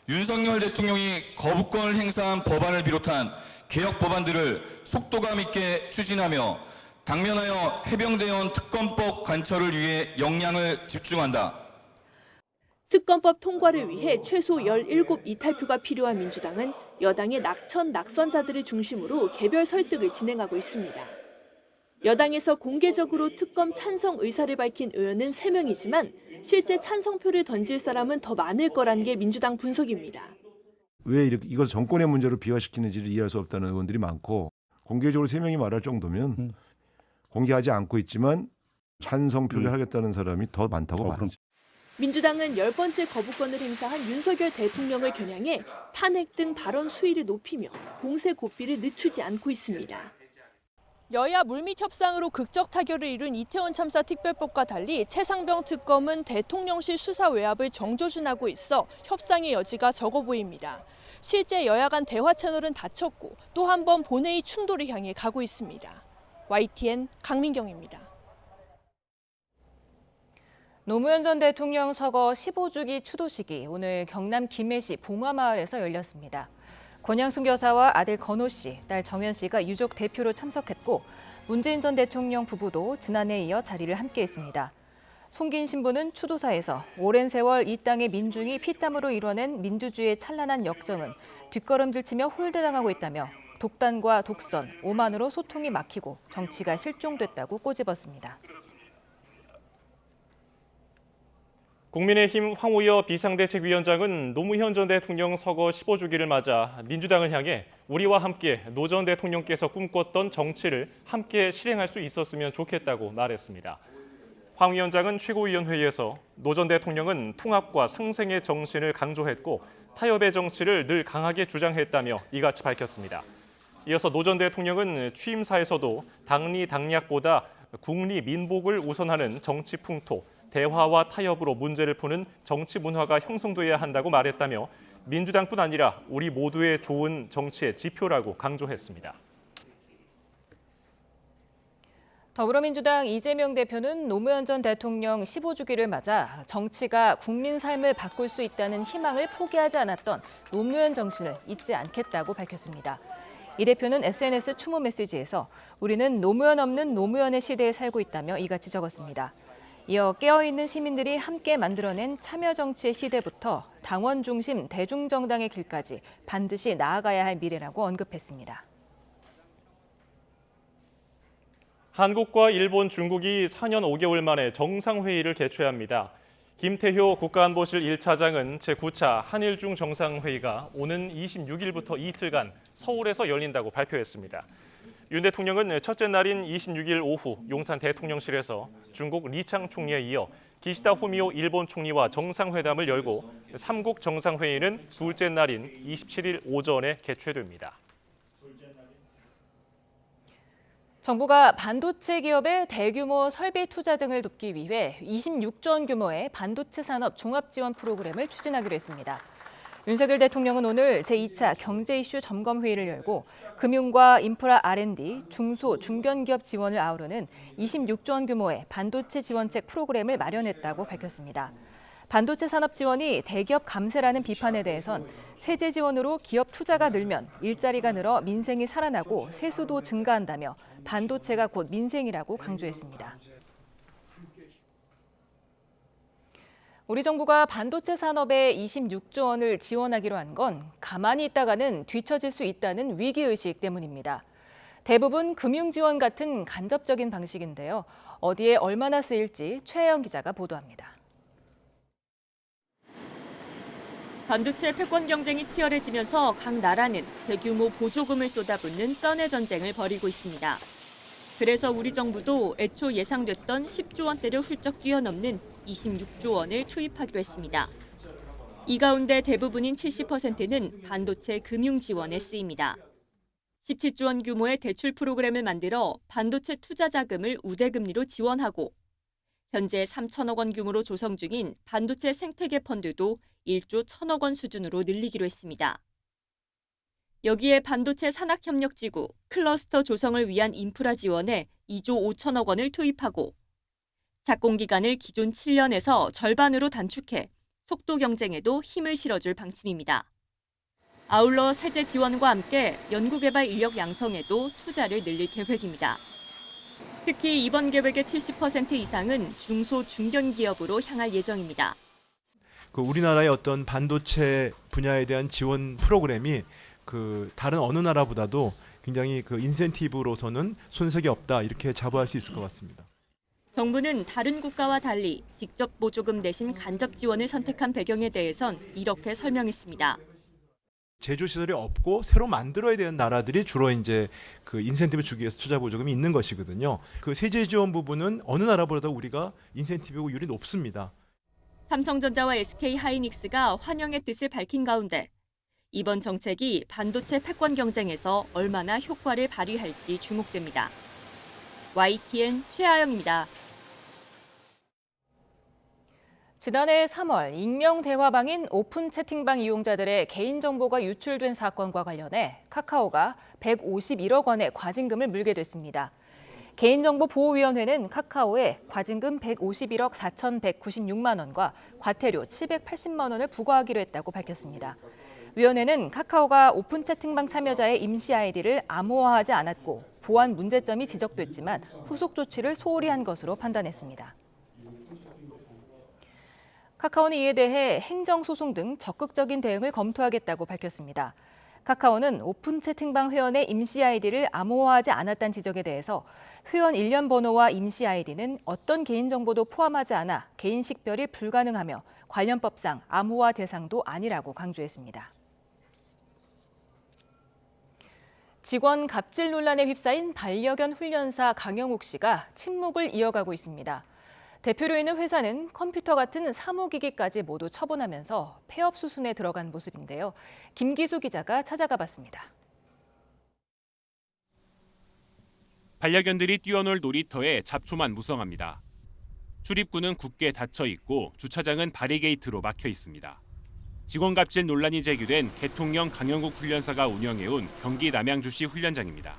윤석열 대통령이 거부권을 행사한 법안을 비롯한 개혁 법안들을 속도감 있게 추진하며 당면하여 해병대원 특검법 관철을 위해 역량을 집중한다. 특검법 통과를 위해 최소 17 이탈표가 필요한 민주당은 여당의 낙천자들을 중심으로 개별 설득을 진행하고 있습니다. 여당에서 공개적으로 특검 찬성 의사를 밝힌 의원은 3명이지만 실제 찬성표를 던질 사람은 더 많을 거라는 게 민주당 분석입니다. 왜 이걸 정권의 문제로 비화시키는지를 이해할 수 없다는 의원들이 많고 공개적으로 3명이 말할 정도면 공개하지 않고 있지만 찬성표를 하겠다는 사람이 더 많다고 봐야죠. 민주당은 10번째 거부권을 행사한 윤석열 대통령을 겨냥해 탄핵 등 발언 수위를 높이며 공세 고삐를 늦추지 않고 있습니다. 여야 물밑 협상으로 극적 타결을 이룬 이태원 참사 특별법과 달리 최상병 특검은 대통령실 수사 외압을 정조준하고 있어 협상의 여지가 적어 보입니다. 실제 여야 간 대화 채널은 닫혔고 또 한 번 본회의 충돌을 향해 가고 있습니다. YTN 강민경입니다. 노무현 전 대통령 서거 15주기 추도식이 오늘 경남 김해시 봉화마을에서 열렸습니다. 권양숙 여사와 아들 건호 씨, 딸 정연 씨가 유족 대표로 참석했고 문재인 전 대통령 부부도 지난해에 이어 자리를 함께했습니다. 송긴 신부는 추도사에서 오랜 세월 이 땅의 민중이 피땀으로 이뤄낸 민주주의의 찬란한 역정은 뒷걸음질치며 홀대당하고 있다며 독단과 독선, 오만으로 소통이 막히고 정치가 실종됐다고 꼬집었습니다. 국민의힘 황우여 비상대책위원장은 노무현 전 대통령 서거 15주기를 맞아 민주당을 향해 우리와 함께 노 전 대통령께서 꿈꿨던 정치를 함께 실행할 수 있었으면 좋겠다고 말했습니다. 황 위원장은 최고위원회의에서 노 전 대통령은 통합과 상생의 정신을 강조했고 타협의 정치를 늘 강하게 주장했다며 이같이 밝혔습니다. 이어서 노 전 대통령은 취임사에서도 당리 당략보다 국리 민복을 우선하는 정치 풍토, 대화와 타협으로 문제를 푸는 정치 문화가 형성돼야 한다고 말했다며 민주당뿐 아니라 우리 모두의 좋은 정치의 지표라고 강조했습니다. 더불어민주당 이재명 대표는 노무현 전 대통령 15주기를 맞아 정치가 국민 삶을 바꿀 수 있다는 희망을 포기하지 않았던 노무현 정신을 잊지 않겠다고 밝혔습니다. 이 대표는 SNS 추모 메시지에서 우리는 노무현 없는 노무현의 시대에 살고 있다며 이같이 적었습니다. 이어 깨어있는 시민들이 함께 만들어낸 참여정치의 시대부터 당원 중심 대중정당의 길까지 반드시 나아가야 할 미래라고 언급했습니다. 한국과 일본, 중국이 4년 5개월 만에 정상회의를 개최합니다. 김태효 국가안보실 1차장은 제9차 한일중 정상회의가 오는 26일부터 이틀간 서울에서 열린다고 발표했습니다. 윤 대통령은 첫째 날인 26일 오후 용산 대통령실에서 중국 리창 총리에 이어 기시다 후미오 일본 총리와 정상회담을 열고 3국 정상회의는 둘째 날인 27일 오전에 개최됩니다. 정부가 반도체 기업의 대규모 설비 투자 등을 돕기 위해 26조 원 규모의 반도체 산업 종합 지원 프로그램을 추진하기로 했습니다. 윤석열 대통령은 오늘 제2차 경제 이슈 점검 회의를 열고 금융과 인프라 R&D, 중소, 중견기업 지원을 아우르는 26조 원 규모의 반도체 지원책 프로그램을 마련했다고 밝혔습니다. 반도체 산업 지원이 대기업 감세라는 비판에 대해선 세제 지원으로 기업 투자가 늘면 일자리가 늘어 민생이 살아나고 세수도 증가한다며 반도체가 곧 민생이라고 강조했습니다. 우리 정부가 반도체 산업에 26조 원을 지원하기로 한 건 가만히 있다가는 뒤처질 수 있다는 위기의식 때문입니다. 대부분 금융지원 같은 간접적인 방식인데요. 어디에 얼마나 쓰일지 최혜영 기자가 보도합니다. 반도체 패권 경쟁이 치열해지면서 각 나라는 대규모 보조금을 쏟아붓는 쩐의 전쟁을 벌이고 있습니다. 그래서 우리 정부도 애초 예상됐던 10조 원대를 훌쩍 뛰어넘는 26조 원을 투입하기로 했습니다. 이 가운데 대부분인 70%는 반도체 금융 지원에 쓰입니다. 17조 원 규모의 대출 프로그램을 만들어 반도체 투자 자금을 우대금리로 지원하고 현재 3천억 원 규모로 조성 중인 반도체 생태계 펀드도 1조 1천억 원 수준으로 늘리기로 했습니다. 여기에 반도체 산학협력지구, 클러스터 조성을 위한 인프라 지원에 2조 5천억 원을 투입하고 작공기간을 기존 7년에서 절반으로 단축해 속도 경쟁에도 힘을 실어줄 방침입니다. 아울러 세제 지원과 함께 연구개발 인력 양성에도 투자를 늘릴 계획입니다. 특히 이번 계획의 70% 이상은 중소, 중견기업으로 향할 예정입니다. 우리나라의 어떤 반도체 분야에 대한 지원 프로그램이 다른 어느 나라보다도 굉장히 인센티브로서는 손색이 없다 이렇게 자부할 수 있을 것 같습니다. 정부는 다른 국가와 달리 직접 보조금 대신 간접 지원을 선택한 배경에 대해선 이렇게 설명했습니다. 제조 시설이 없고 새로 만들어야 되는 나라들이 주로 이제 인센티브 주기 위해서 투자 보조금이 있는 것이거든요. 세제 지원 부분은 어느 나라보다도 우리가 인센티브 율이 높습니다. 삼성전자와 SK 하이닉스가 환영의 뜻을 밝힌 가운데 이번 정책이 반도체 패권 경쟁에서 얼마나 효과를 발휘할지 주목됩니다. YTN 최아영입니다. 지난해 3월 익명 대화방인 오픈 채팅방 이용자들의 개인정보가 유출된 사건과 관련해 카카오가 151억 원의 과징금을 물게 됐습니다. 개인정보보호위원회는 카카오에 과징금 151억 4,196만 원과 과태료 780만 원을 부과하기로 했다고 밝혔습니다. 위원회는 카카오가 오픈 채팅방 참여자의 임시 아이디를 암호화하지 않았고 보안 문제점이 지적됐지만 후속 조치를 소홀히 한 것으로 판단했습니다. 카카오는 이에 대해 행정소송 등 적극적인 대응을 검토하겠다고 밝혔습니다. 카카오는 오픈 채팅방 회원의 임시 아이디를 암호화하지 않았다는 지적에 대해서 회원 일련 번호와 임시 아이디는 어떤 개인정보도 포함하지 않아 개인 식별이 불가능하며 관련법상 암호화 대상도 아니라고 강조했습니다. 직원 갑질 논란에 휩싸인 반려견 훈련사 강영욱 씨가 침묵을 이어가고 있습니다. 대표로 있는 회사는 컴퓨터 같은 사무기기까지 모두 처분하면서 폐업 수순에 들어간 모습인데요. 김기수 기자가 찾아가 봤습니다. 반려견들이 뛰어놀 놀이터에 잡초만 무성합니다. 출입구는 굳게 닫혀 있고 주차장은 바리게이트로 막혀 있습니다. 직원 갑질 논란이 제기된 개통령 강영욱 훈련사가 운영해온 경기 남양주시 훈련장입니다.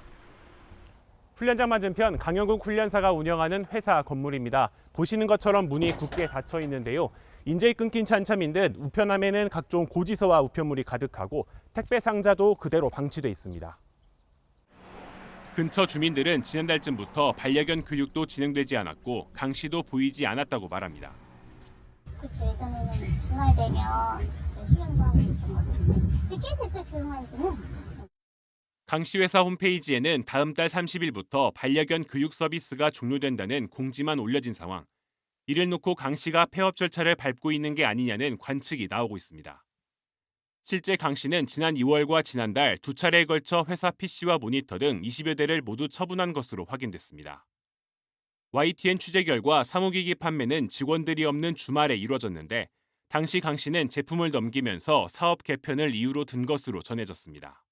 훈련장 맞은편 강영욱 훈련사가 운영하는 회사 건물입니다. 보시는 것처럼 문이 굳게 닫혀 있는데요. 인재이 끊긴 채 한참인 듯 우편함에는 각종 고지서와 우편물이 가득하고 택배 상자도 그대로 방치돼 있습니다. 근처 주민들은 지난달쯤부터 반려견 교육도 진행되지 않았고 강씨도 보이지 않았다고 말합니다. 그렇죠. 예전에는 주말 되면 훈련도 하고 있던 것 같은데 꽤 됐어요. 조용한 지는. 강씨 회사 홈페이지에는 다음 달 30일부터 반려견 교육 서비스가 종료된다는 공지만 올려진 상황. 이를 놓고 강씨가 폐업 절차를 밟고 있는 게 아니냐는 관측이 나오고 있습니다. 실제 강씨는 지난 2월과 지난달 두 차례에 걸쳐 회사 PC와 모니터 등 20여 대를 모두 처분한 것으로 확인됐습니다. YTN 취재 결과 사무기기 판매는 직원들이 없는 주말에 이루어졌는데 당시 강씨는 제품을 넘기면서 사업 개편을 이유로 든 것으로 전해졌습니다.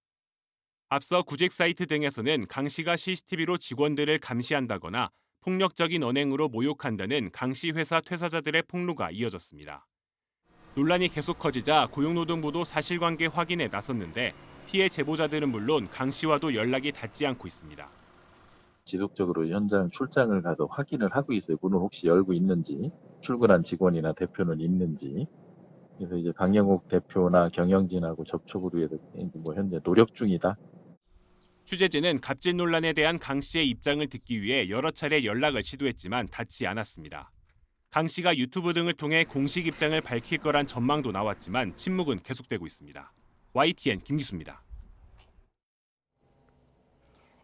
앞서 구직 사이트 등에서는 강 씨가 CCTV로 직원들을 감시한다거나 폭력적인 언행으로 모욕한다는 강 씨 회사 퇴사자들의 폭로가 이어졌습니다. 논란이 계속 커지자 고용노동부도 사실관계 확인에 나섰는데 피해 제보자들은 물론 강 씨와도 연락이 닿지 않고 있습니다. 지속적으로 현장 출장을 가서 확인을 하고 있어요. 문을 혹시 열고 있는지, 출근한 직원이나 대표는 있는지. 그래서 이제 강영욱 대표나 경영진하고 접촉을 위해서 현재 노력 중이다. 취재진은 갑질 논란에 대한 강 씨의 입장을 듣기 위해 여러 차례 연락을 시도했지만 닿지 않았습니다. 강 씨가 유튜브 등을 통해 공식 입장을 밝힐 거란 전망도 나왔지만 침묵은 계속되고 있습니다. YTN 김기수입니다.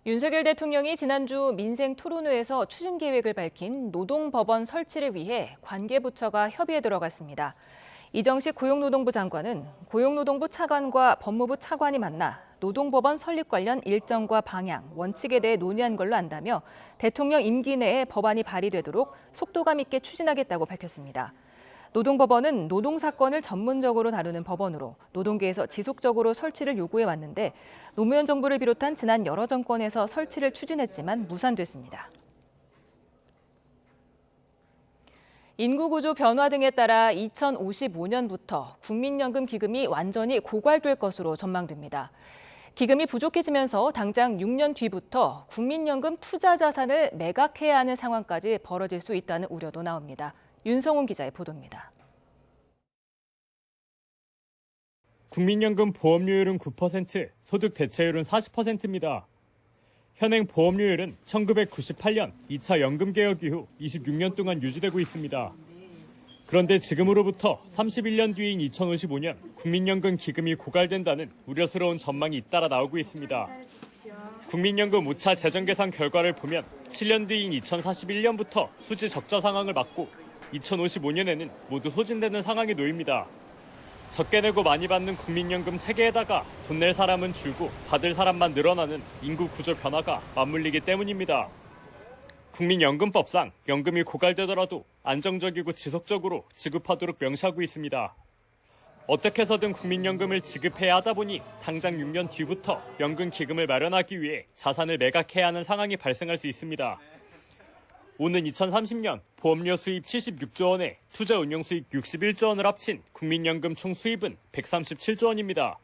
윤석열 대통령이 지난주 민생 토론회에서 추진 계획을 밝힌 노동법원 설치를 위해 관계부처가 협의에 들어갔습니다. 이정식 고용노동부 장관은 고용노동부 차관과 법무부 차관이 만나 노동법원 설립 관련 일정과 방향, 원칙에 대해 논의한 걸로 안다며 대통령 임기 내에 법안이 발의되도록 속도감 있게 추진하겠다고 밝혔습니다. 노동법원은 노동사건을 전문적으로 다루는 법원으로 노동계에서 지속적으로 설치를 요구해 왔는데 노무현 정부를 비롯한 지난 여러 정권에서 설치를 추진했지만 무산됐습니다. 인구구조 변화 등에 따라 2055년부터 국민연금 기금이 완전히 고갈될 것으로 전망됩니다. 기금이 부족해지면서 당장 6년 뒤부터 국민연금 투자 자산을 매각해야 하는 상황까지 벌어질 수 있다는 우려도 나옵니다. 윤성훈 기자의 보도입니다. 국민연금 보험료율은 9%, 소득 대체율은 40%입니다. 현행 보험료율은 1998년 2차 연금개혁 이후 26년 동안 유지되고 있습니다. 그런데 지금으로부터 31년 뒤인 2055년 국민연금 기금이 고갈된다는 우려스러운 전망이 잇따라 나오고 있습니다. 국민연금 5차 재정계산 결과를 보면 7년 뒤인 2041년부터 수지 적자 상황을 맞고 2055년에는 모두 소진되는 상황에 놓입니다. 적게 내고 많이 받는 국민연금 체계에다가 돈 낼 사람은 줄고 받을 사람만 늘어나는 인구 구조 변화가 맞물리기 때문입니다. 국민연금법상 연금이 고갈되더라도 안정적이고 지속적으로 지급하도록 명시하고 있습니다. 어떻게 해서든 국민연금을 지급해야 하다 보니 당장 6년 뒤부터 연금 기금을 마련하기 위해 자산을 매각해야 하는 상황이 발생할 수 있습니다. 오는 2030년 보험료 수입 76조 원에 투자 운용 수익 61조 원을 합친 국민연금 총 수입은 137조 원입니다.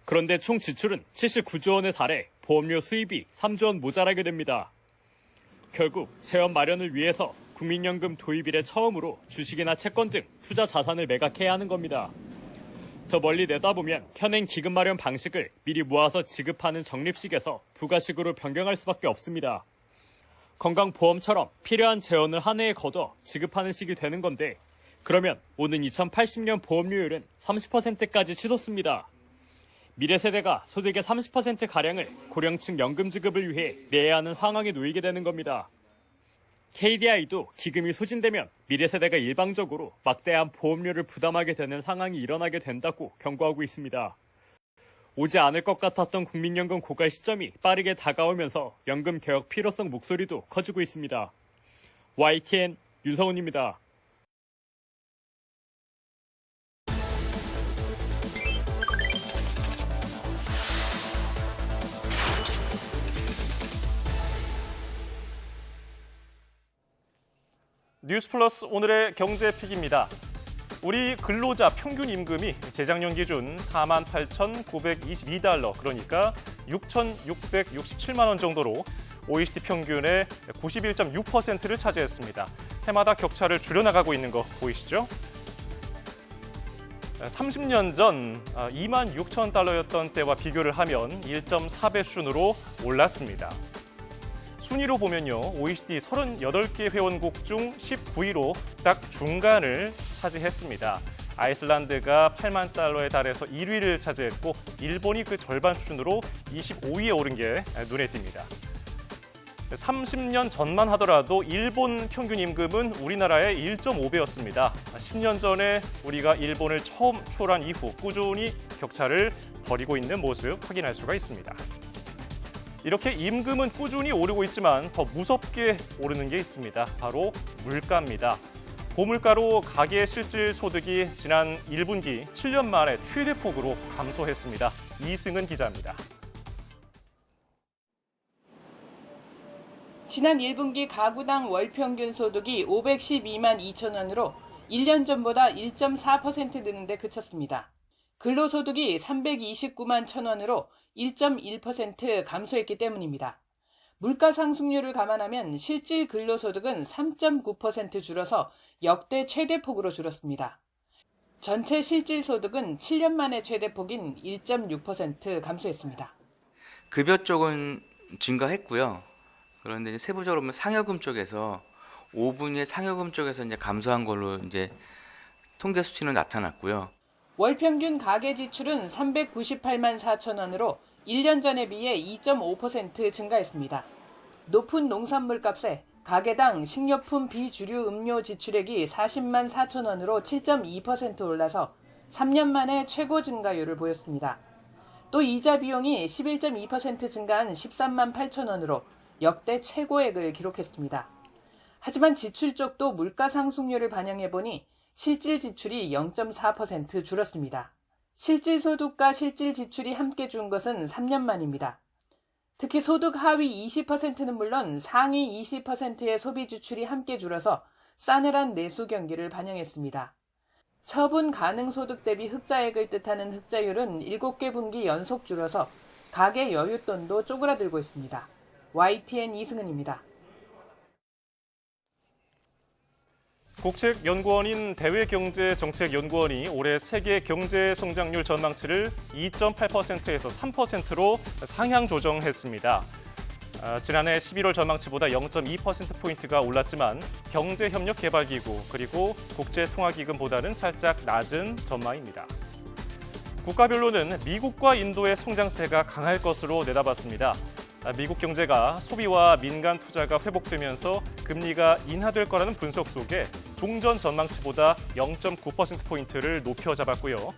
그런데 총 지출은 79조 원에 달해 보험료 수입이 3조 원 모자라게 됩니다. 결국 재원 마련을 위해서 국민연금 도입 이래 처음으로 주식이나 채권 등 투자 자산을 매각해야 하는 겁니다. 더 멀리 내다보면 현행 기금 마련 방식을 미리 모아서 지급하는 적립식에서 부가식으로 변경할 수밖에 없습니다. 건강보험처럼 필요한 재원을 한 해에 걷어 지급하는 식이 되는 건데 그러면 오는 2080년 보험료율은 30%까지 치솟습니다. 미래 세대가 소득의 30%가량을 고령층 연금 지급을 위해 내야 하는 상황에 놓이게 되는 겁니다. KDI도 기금이 소진되면 미래 세대가 일방적으로 막대한 보험료를 부담하게 되는 상황이 일어나게 된다고 경고하고 있습니다. 오지 않을 것 같았던 국민연금 고갈 시점이 빠르게 다가오면서 연금 개혁 필요성 목소리도 커지고 있습니다. YTN 윤성훈입니다. 뉴스플러스 오늘의 경제픽입니다. 우리 근로자 평균 임금이 재작년 기준 48,922달러, 그러니까 6,667만 원 정도로 OECD 평균의 91.6%를 차지했습니다. 해마다 격차를 줄여나가고 있는 거 보이시죠? 30년 전 26,000달러였던 때와 비교를 하면 1.4배 수준으로 올랐습니다. 순위로 보면요, OECD 38개 회원국 중 19위로 딱 중간을 차지했습니다. 아이슬란드가 8만 달러에 달해서 1위를 차지했고 일본이 그 절반 수준으로 25위에 오른 게 눈에 띕니다. 30년 전만 하더라도 일본 평균 임금은 우리나라의 1.5배였습니다. 10년 전에 우리가 일본을 처음 추월한 이후 꾸준히 격차를 벌이고 있는 모습 확인할 수가 있습니다. 이렇게 임금은 꾸준히 오르고 있지만 더 무섭게 오르는 게 있습니다. 바로 물가입니다. 고물가로 가계 실질 소득이 지난 1분기 7년 만에 최대폭으로 감소했습니다. 이승은 기자입니다. 지난 1분기 가구당 월평균 소득이 512만 2천 원으로 1년 전보다 1.4% 느는 데 그쳤습니다. 근로소득이 329만 1천 원으로 1.1% 감소했기 때문입니다. 물가 상승률을 감안하면 실질 근로소득은 3.9% 줄어서 역대 최대폭으로 줄었습니다. 전체 실질소득은 7년 만에 최대폭인 1.6% 감소했습니다. 급여 쪽은 증가했고요. 그런데 이제 세부적으로 보면 상여금 쪽에서 5분위의 상여금 쪽에서 이제 감소한 걸로 이제 통계 수치는 나타났고요. 월평균 가계 지출은 398만 4천 원으로 1년 전에 비해 2.5% 증가했습니다. 높은 농산물 값에 가계당 식료품 비주류 음료 지출액이 40만 4천 원으로 7.2% 올라서 3년 만에 최고 증가율을 보였습니다. 또 이자 비용이 11.2% 증가한 13만 8천 원으로 역대 최고액을 기록했습니다. 하지만 지출 쪽도 물가 상승률을 반영해보니 실질 지출이 0.4% 줄었습니다. 실질 소득과 실질 지출이 함께 준 것은 3년 만입니다. 특히 소득 하위 20%는 물론 상위 20%의 소비 지출이 함께 줄어서 싸늘한 내수 경기를 반영했습니다. 처분 가능 소득 대비 흑자액을 뜻하는 흑자율은 7개 분기 연속 줄어서 가계 여윳돈도 쪼그라들고 있습니다. YTN 이승은입니다. 국책연구원인 대외경제정책연구원이 올해 세계 경제 성장률 전망치를 2.8%에서 3%로 상향 조정했습니다. 지난해 11월 전망치보다 0.2%포인트가 올랐지만 경제협력개발기구 그리고 국제통화기금보다는 살짝 낮은 전망입니다. 국가별로는 미국과 인도의 성장세가 강할 것으로 내다봤습니다. 미국 경제가 소비와 민간 투자가 회복되면서 금리가 인하될 거라는 분석 속에 종전 전망치보다 0.9%포인트를 높여 잡았고요.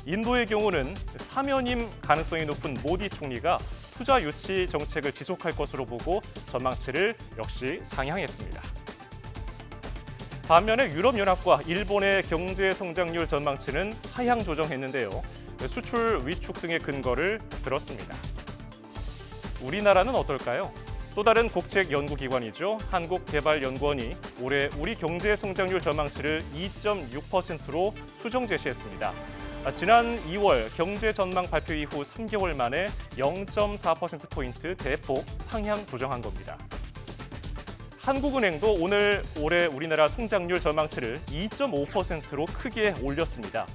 인도의 경우는 사면임 가능성이 높은 모디 총리가 투자 유치 정책을 지속할 것으로 보고 전망치를 역시 상향했습니다. 반면에 유럽연합과 일본의 경제 성장률 전망치는 하향 조정했는데요. 수출 위축 등의 근거를 들었습니다. 우리나라는 어떨까요? 또 다른 국책연구기관이죠. 한국개발연구원이 올해 우리 경제 성장률 전망치를 2.6%로 수정 제시했습니다. 지난 2월 경제 전망 발표 이후 3개월 만에 0.4%포인트 대폭 상향 조정한 겁니다. 한국은행도 올해 우리나라 성장률 전망치를 2.5%로 크게 올렸습니다.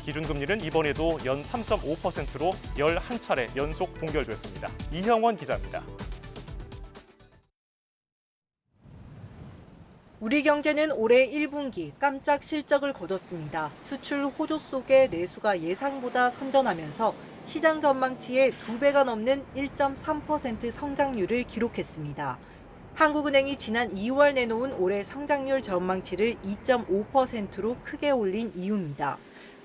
기준금리는 이번에도 연 3.5%로 11차례 연속 동결됐습니다. 이형원 기자입니다. 우리 경제는 올해 1분기 깜짝 실적을 거뒀습니다. 수출 호조 속에 내수가 예상보다 선전하면서 시장 전망치의 2배가 넘는 1.3% 성장률을 기록했습니다. 한국은행이 지난 2월 내놓은 올해 성장률 전망치를 2.5%로 크게 올린 이유입니다.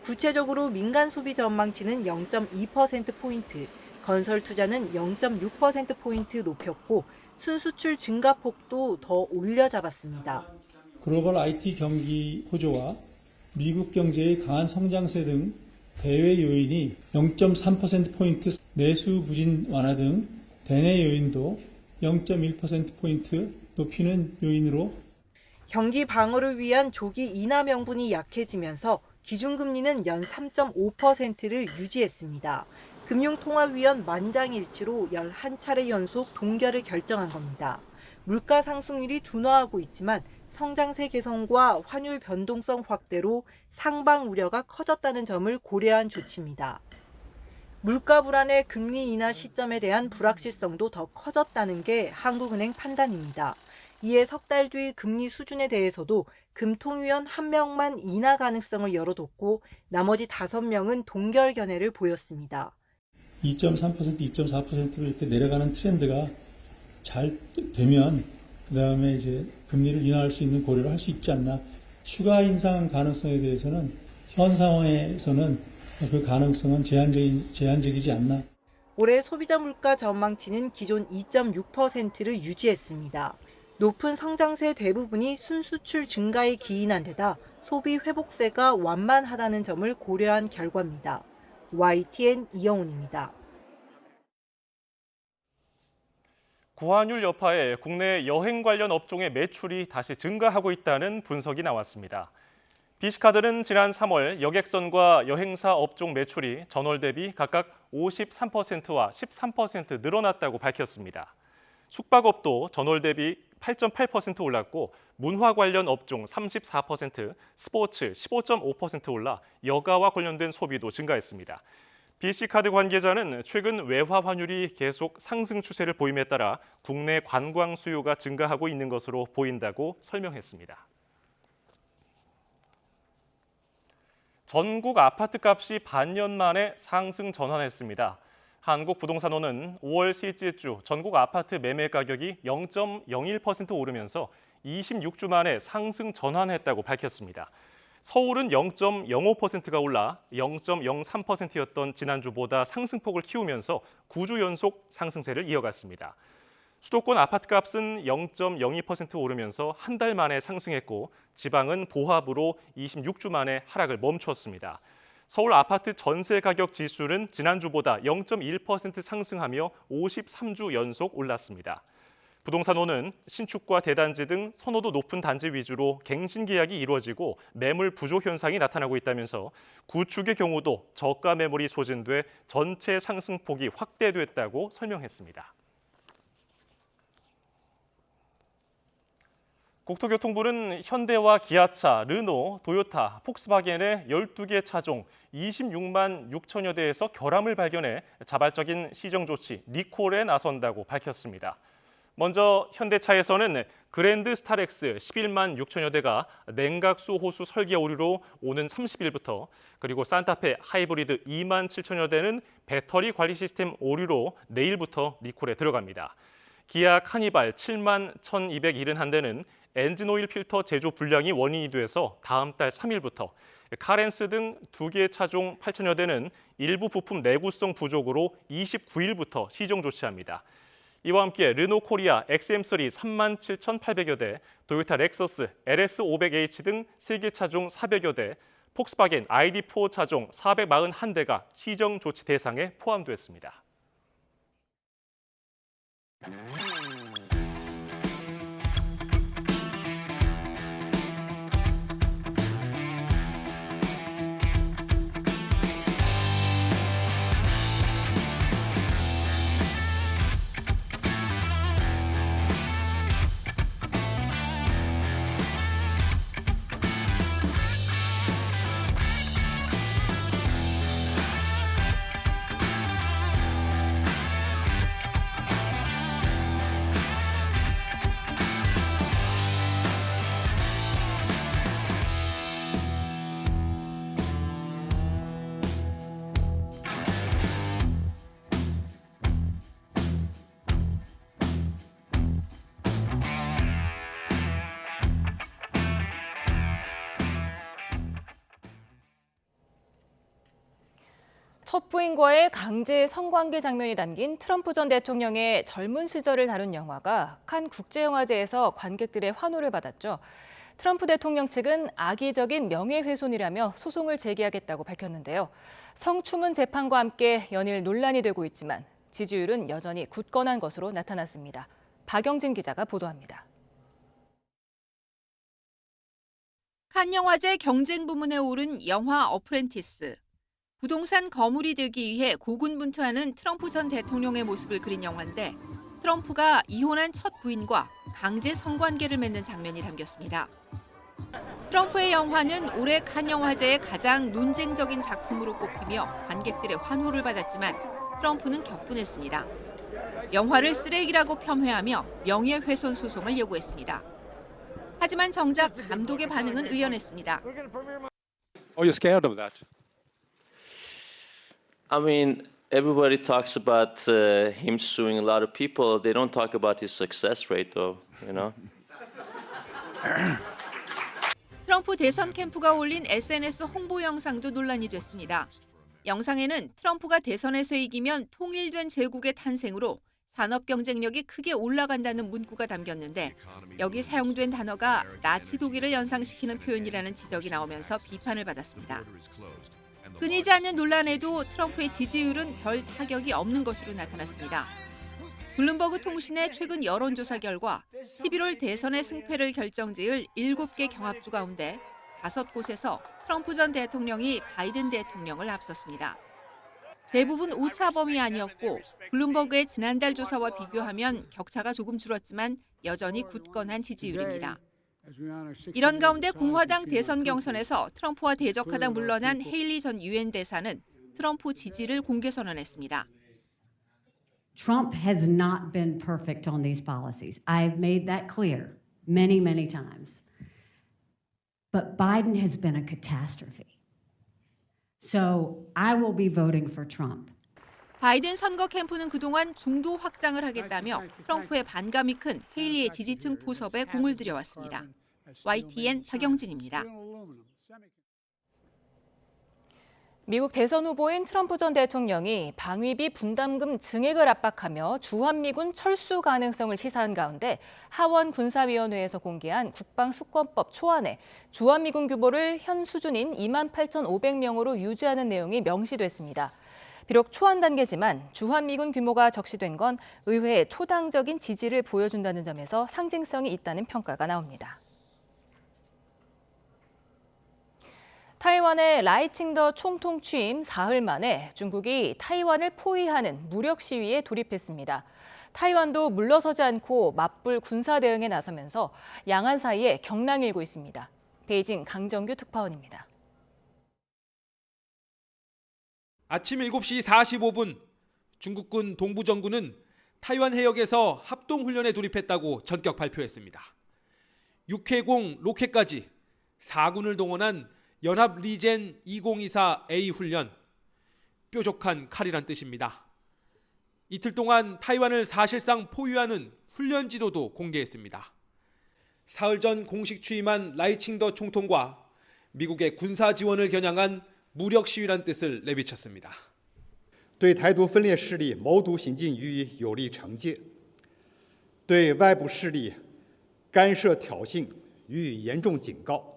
구체적으로 민간 소비 전망치는 0.2%포인트, 건설 투자는 0.6%포인트 높였고 순수출 증가폭도 더 올려잡았습니다. 글로벌 IT 경기 호조와 미국 경제의 강한 성장세 등 대외 요인이 0.3%포인트, 내수 부진 완화 등 대내 요인도 0.1%포인트 높이는 요인으로 경기 방어를 위한 조기 인하 명분이 약해지면서 기준금리는 연 3.5%를 유지했습니다. 금융통화위원 만장일치로 11차례 연속 동결을 결정한 겁니다. 물가 상승률이 둔화하고 있지만 성장세 개선과 환율 변동성 확대로 상방 우려가 커졌다는 점을 고려한 조치입니다. 물가 불안의 금리 인하 시점에 대한 불확실성도 더 커졌다는 게 한국은행 판단입니다. 이에 석 달 뒤 금리 수준에 대해서도 금통위원 1명만 인하 가능성을 열어뒀고 나머지 5명은 동결 견해를 보였습니다. 2.3%, 2.4%로 이렇게 내려가는 트렌드가 잘 되면 그다음에 이제 금리를 인하할 수 있는 고려를 할 수 있지 않나. 추가 인상 가능성에 대해서는 현 상황에서는 그 가능성은 제한적이지 않나. 올해 소비자 물가 전망치는 기존 2.6%를 유지했습니다. 높은 성장세 대부분이 순수출 증가에 기인한 데다 소비 회복세가 완만하다는 점을 고려한 결과입니다. YTN 이영훈입니다. 고환율 여파에 국내 여행 관련 업종의 매출이 다시 증가하고 있다는 분석이 나왔습니다. 비씨카드는 지난 3월 여객선과 여행사 업종 매출이 전월 대비 각각 53%와 13% 늘어났다고 밝혔습니다. 숙박업도 전월 대비 8.8% 올랐고 문화 관련 업종 34%, 스포츠 15.5% 올라 여가와 관련된 소비도 증가했습니다. 비씨카드 관계자는 최근 외화 환율이 계속 상승 추세를 보임에 따라 국내 관광 수요가 증가하고 있는 것으로 보인다고 설명했습니다. 전국 아파트값이 반년 만에 상승 전환했습니다. 한국부동산원은 5월 셋째 주 전국 아파트 매매 가격이 0.01% 오르면서 26주 만에 상승 전환했다고 밝혔습니다. 서울은 0.05%가 올라 0.03%였던 지난주보다 상승폭을 키우면서 9주 연속 상승세를 이어갔습니다. 수도권 아파트값은 0.02% 오르면서 한 달 만에 상승했고 지방은 보합으로 26주 만에 하락을 멈췄습니다. 서울 아파트 전세 가격 지수는 지난주보다 0.1% 상승하며 53주 연속 올랐습니다. 부동산원은 신축과 대단지 등 선호도 높은 단지 위주로 갱신 계약이 이루어지고 매물 부족 현상이 나타나고 있다면서 구축의 경우도 저가 매물이 소진돼 전체 상승폭이 확대됐다고 설명했습니다. 국토교통부는 현대와 기아차, 르노, 도요타, 폭스바겐의 12개 차종 26만 6천여 대에서 결함을 발견해 자발적인 시정 조치, 리콜에 나선다고 밝혔습니다. 먼저 현대차에서는 그랜드 스타렉스 11만 6천여 대가 냉각수 호수 설계 오류로 오는 30일부터, 그리고 산타페 하이브리드 2만 7천여 대는 배터리 관리 시스템 오류로 내일부터 리콜에 들어갑니다. 기아 카니발 7만 1,271대는 엔진오일 필터 제조 불량이 원인이 돼서 다음 달 3일부터, 카렌스 등 2개 차종 8천여 대는 일부 부품 내구성 부족으로 29일부터 시정 조치합니다. 이와 함께 르노 코리아 XM3 3만 7,800여 대, 도요타 렉서스 LS500H 등 3개 차종 400여 대, 폭스바겐 ID4 차종 441대가 시정 조치 대상에 포함됐습니다. 첫 부인과의 강제 성관계 장면이 담긴 트럼프 전 대통령의 젊은 시절을 다룬 영화가 칸 국제영화제에서 관객들의 환호를 받았죠. 트럼프 대통령 측은 악의적인 명예훼손이라며 소송을 제기하겠다고 밝혔는데요. 성추문 재판과 함께 연일 논란이 되고 있지만 지지율은 여전히 굳건한 것으로 나타났습니다. 박영진 기자가 보도합니다. 칸 영화제 경쟁 부문에 오른 영화 어프렌티스. 부동산 거물이 되기 위해 고군분투하는 트럼프 전 대통령의 모습을 그린 영화인데 트럼프가 이혼한 첫 부인과 강제 성관계를 맺는 장면이 담겼습니다. 트럼프의 영화는 올해 칸 영화제의 가장 논쟁적인 작품으로 꼽히며 관객들의 환호를 받았지만 트럼프는 격분했습니다. 영화를 쓰레기라고 폄훼하며 명예훼손 소송을 요구했습니다. 하지만 정작 감독의 반응은 의연했습니다. Are you scared of that? I mean, everybody talks about him suing a lot of people. They don't talk about his success rate, though, you know. 트럼프 대선 캠프가 올린 SNS 홍보 영상도 논란이 됐습니다. 영상에는 트럼프가 대선에서 이기면 통일된 제국의 탄생으로 산업 경쟁력이 크게 올라간다는 문구가 담겼는데 여기 사용된 단어가 나치 독일을 연상시키는 표현이라는 지적이 나오면서 비판을 받았습니다. 끊이지 않는 논란에도 트럼프의 지지율은 별 타격이 없는 것으로 나타났습니다. 블룸버그 통신의 최근 여론조사 결과 11월 대선의 승패를 결정지을 7개 경합주 가운데 5곳에서 트럼프 전 대통령이 바이든 대통령을 앞섰습니다. 대부분 오차 범위 아니었고 블룸버그의 지난달 조사와 비교하면 격차가 조금 줄었지만 여전히 굳건한 지지율입니다. 이런 가운데 공화당 대선 경선에서 트럼프와 대적하다 물러난 헤일리 전 유엔 대사는 트럼프 지지를 공개 선언했습니다. Trump has not been perfect on these policies. I've made that clear many, many times. But Biden has been a catastrophe. So I will be voting for Trump. 바이든 선거 캠프는 그동안 중도 확장을 하겠다며 트럼프의 반감이 큰 헤일리의 지지층 포섭에 공을 들여왔습니다. YTN 박영진입니다. 미국 대선 후보인 트럼프 전 대통령이 방위비 분담금 증액을 압박하며 주한미군 철수 가능성을 시사한 가운데 하원 군사위원회에서 공개한 국방수권법 초안에 주한미군 규모를 현 수준인 28,500명으로 유지하는 내용이 명시됐습니다. 비록 초안 단계지만 주한미군 규모가 적시된 건 의회의 초당적인 지지를 보여준다는 점에서 상징성이 있다는 평가가 나옵니다. 타이완의 라이칭더 총통 취임 사흘 만에 중국이 타이완을 포위하는 무력 시위에 돌입했습니다. 타이완도 물러서지 않고 맞불 군사 대응에 나서면서 양안 사이에 경랑이 일고 있습니다. 베이징 강정규 특파원입니다. 아침 7시 45분 중국군 동부정군은 타이완 해역에서 합동훈련에 돌입했다고 전격 발표했습니다. 6회공 로켓까지 4군을 동원한 연합 리젠 2024A 훈련, 뾰족한 칼이란 뜻입니다. 이틀 동안 타이완을 사실상 포위하는 훈련 지도도 공개했습니다. 사흘 전 공식 취임한 라이칭더 총통과 미국의 군사 지원을 겨냥한 무력 시위란 뜻을 내비쳤습니다. 对台独分裂势力谋独行径予以有力惩戒，对外部势力干涉挑衅予以严重警告。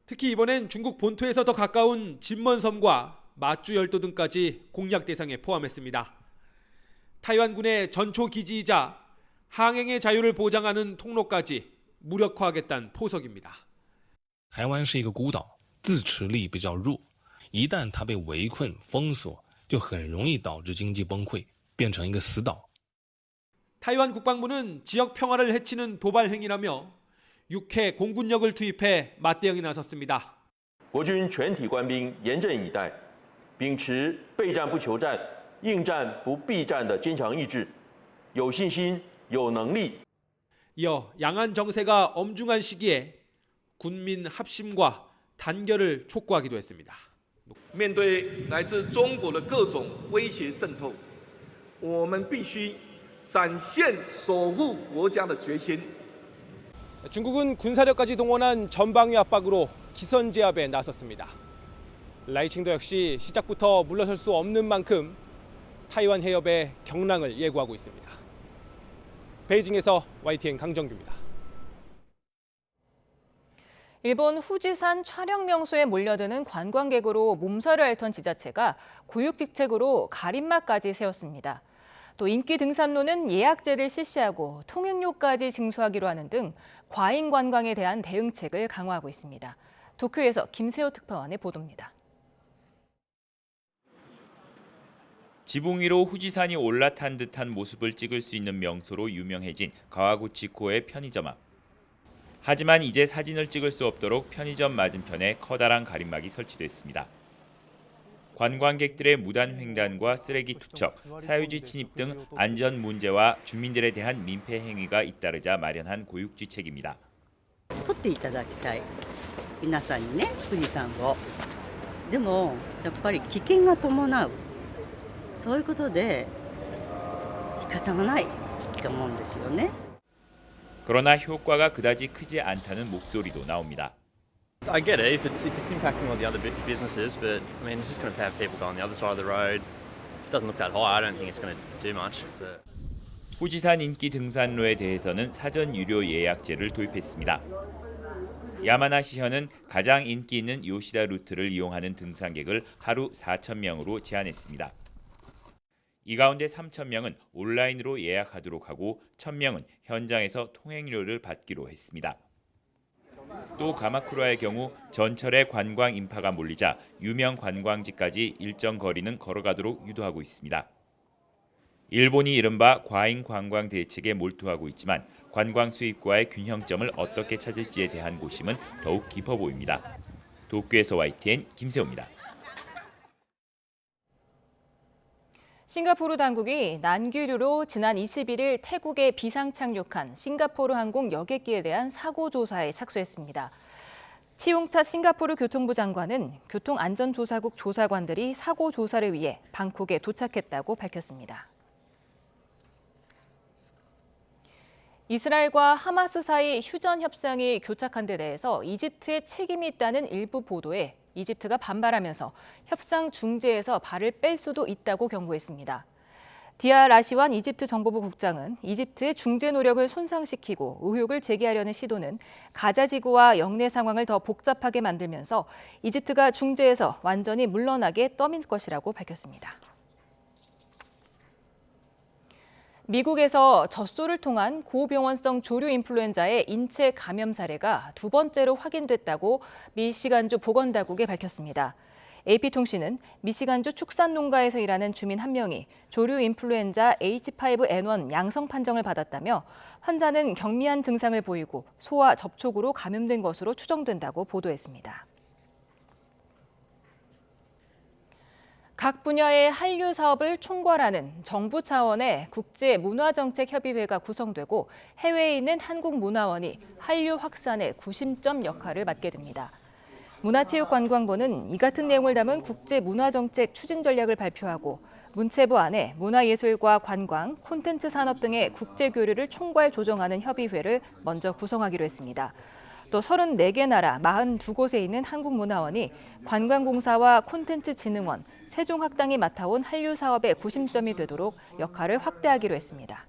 특히 이번엔 중국 본토에서 더 가까운 진먼섬과 마쭈 열도 등까지 공략 대상에 포함했습니다. 타이완군의 전초 기지이자 항행의 자유를 보장하는 통로까지 무력화하겠다는 포석입니다. 台湾是一个孤岛，自持力比较弱，一旦它被围困封锁，就很容易导致经济崩溃，变成一个死岛。 타이완 국방부는 지역 평화를 해치는 도발 행위라며 6회 공군력을 투입해 맞대응에 나섰습니다. 国军全体官兵严阵以待，秉持备战不求战、应战不避战的坚强意志，有信心、有能力。 이어 양안 정세가 엄중한 시기에 군민 합심과 단결을 촉구하기도 했습니다. 面对来自中国的各种威胁渗透，我们必须展现守护国家的决心。 중국은 군사력까지 동원한 전방위 압박으로 기선제압에 나섰습니다. 라이칭더 역시 시작부터 물러설 수 없는 만큼 타이완 해협의 경랑을 예고하고 있습니다. 베이징에서 YTN 강정규입니다. 일본 후지산 촬영 명소에 몰려드는 관광객으로 몸살을 앓던 지자체가 고육지책으로 가림막까지 세웠습니다. 또 인기 등산로는 예약제를 실시하고 통행료까지 징수하기로 하는 등 과잉 관광에 대한 대응책을 강화하고 있습니다. 도쿄에서 김세호 특파원의 보도입니다. 지붕 위로 후지산이 올라탄 듯한 모습을 찍을 수 있는 명소로 유명해진 가와구치코의 편의점 앞. 하지만 이제 사진을 찍을 수 없도록 편의점 맞은편에 커다란 가림막이 설치됐습니다. 관광객들의 무단 횡단과 쓰레기 투척, 사유지 침입 등 안전 문제와 주민들에 대한 민폐 행위가 잇따르자 마련한 고육지책입니다. 撮っていただきたい。皆さんにね、富士山を。でもやっぱり危険が伴う。そういうことで仕方がないって思うんですよね。 그러나 효과가 그다지 크지 않다는 목소리도 나옵니다. I get it if it's impacting on the other businesses, but I mean it's just going to have people go on the other side of the road. It doesn't look that high. I don't think it's going to do much. But... 후지산 인기 등산로에 대해서는 사전 유료 예약제를 도입했습니다. 야마나시현은 가장 인기 있는 요시다 루트를 이용하는 등산객을 하루 4,000명으로 제한했습니다. 이 가운데 3,000명은 온라인으로 예약하도록 하고 1,000명은 현장에서 통행료를 받기로 했습니다. 또 가마쿠라의 경우 전철에 관광 인파가 몰리자 유명 관광지까지 일정 거리는 걸어가도록 유도하고 있습니다. 일본이 이른바 과잉 관광 대책에 몰두하고 있지만 관광 수입과의 균형점을 어떻게 찾을지에 대한 고심은 더욱 깊어 보입니다. 도쿄에서 YTN 김세호입니다. 싱가포르 당국이 난기류로 지난 21일 태국에 비상 착륙한 싱가포르 항공 여객기에 대한 사고 조사에 착수했습니다. 치웅타 싱가포르 교통부 장관은 교통안전조사국 조사관들이 사고 조사를 위해 방콕에 도착했다고 밝혔습니다. 이스라엘과 하마스 사이 휴전 협상이 교착한 데 대해서 이집트의 책임이 있다는 일부 보도에 이집트가 반발하면서 협상 중재에서 발을 뺄 수도 있다고 경고했습니다. 디아 라시완 이집트 정보부 국장은 이집트의 중재 노력을 손상시키고 의혹을 제기하려는 시도는 가자 지구와 영내 상황을 더 복잡하게 만들면서 이집트가 중재에서 완전히 물러나게 떠밀 것이라고 밝혔습니다. 미국에서 젖소를 통한 고병원성 조류 인플루엔자의 인체 감염 사례가 두 번째로 확인됐다고 미시간주 보건당국이 밝혔습니다. AP통신은 미시간주 축산농가에서 일하는 주민 한 명이 조류 인플루엔자 H5N1 양성 판정을 받았다며 환자는 경미한 증상을 보이고 소와 접촉으로 감염된 것으로 추정된다고 보도했습니다. 각 분야의 한류 사업을 총괄하는 정부 차원의 국제문화정책협의회가 구성되고 해외에 있는 한국문화원이 한류 확산의 구심점 역할을 맡게 됩니다. 문화체육관광부는 이 같은 내용을 담은 국제문화정책 추진 전략을 발표하고 문체부 안에 문화예술과 관광, 콘텐츠 산업 등의 국제교류를 총괄 조정하는 협의회를 먼저 구성하기로 했습니다. 또 34개 나라 42곳에 있는 한국문화원이 관광공사와 콘텐츠진흥원, 세종학당이 맡아온 한류 사업의 구심점이 되도록 역할을 확대하기로 했습니다.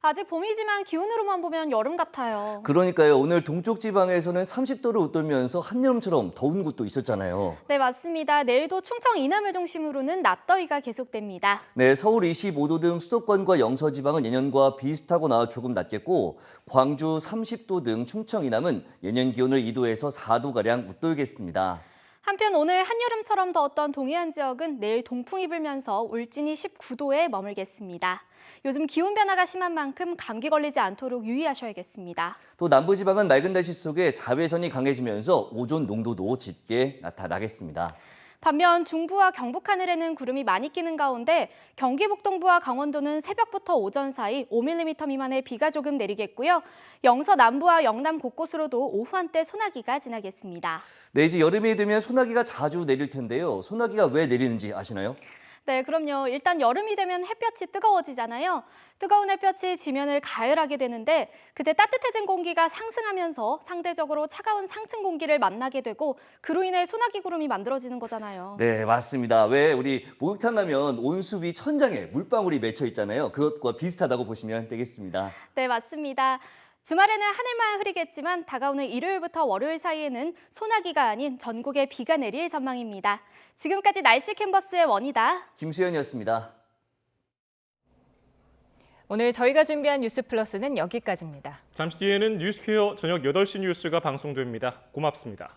아직 봄이지만 기온으로만 보면 여름 같아요. 그러니까요. 오늘 동쪽 지방에서는 30도를 웃돌면서 한여름처럼 더운 곳도 있었잖아요. 네, 맞습니다. 내일도 충청 이남을 중심으로는 낮더위가 계속됩니다. 네, 서울 25도 등 수도권과 영서 지방은 예년과 비슷하거나 조금 낮겠고 광주 30도 등 충청 이남은 예년 기온을 2도에서 4도가량 웃돌겠습니다. 한편 오늘 한여름처럼 더웠던 동해안 지역은 내일 동풍이 불면서 울진이 19도에 머물겠습니다. 요즘 기온 변화가 심한 만큼 감기 걸리지 않도록 유의하셔야겠습니다. 또 남부지방은 맑은 날씨 속에 자외선이 강해지면서 오존 농도도 짙게 나타나겠습니다. 반면 중부와 경북 하늘에는 구름이 많이 끼는 가운데 경기 북동부와 강원도는 새벽부터 오전 사이 5mm 미만의 비가 조금 내리겠고요. 영서 남부와 영남 곳곳으로도 오후 한때 소나기가 지나겠습니다. 네, 이제 여름이 되면 소나기가 자주 내릴 텐데요. 소나기가 왜 내리는지 아시나요? 네, 그럼요. 일단 여름이 되면 햇볕이 뜨거워지잖아요. 뜨거운 햇볕이 지면을 가열하게 되는데 그때 따뜻해진 공기가 상승하면서 상대적으로 차가운 상층 공기를 만나게 되고 그로 인해 소나기 구름이 만들어지는 거잖아요. 네, 맞습니다. 왜 우리 목욕탕 가면 온수 위 천장에 물방울이 맺혀 있잖아요. 그것과 비슷하다고 보시면 되겠습니다. 네, 맞습니다. 주말에는 하늘만 흐리겠지만 다가오는 일요일부터 월요일 사이에는 소나기가 아닌 전국에 비가 내릴 전망입니다. 지금까지 날씨 캔버스의 원이다. 김수현이었습니다. 오늘 저희가 준비한 뉴스 플러스는 여기까지입니다. 잠시 뒤에는 뉴스퀘어 저녁 8시 뉴스가 방송됩니다. 고맙습니다.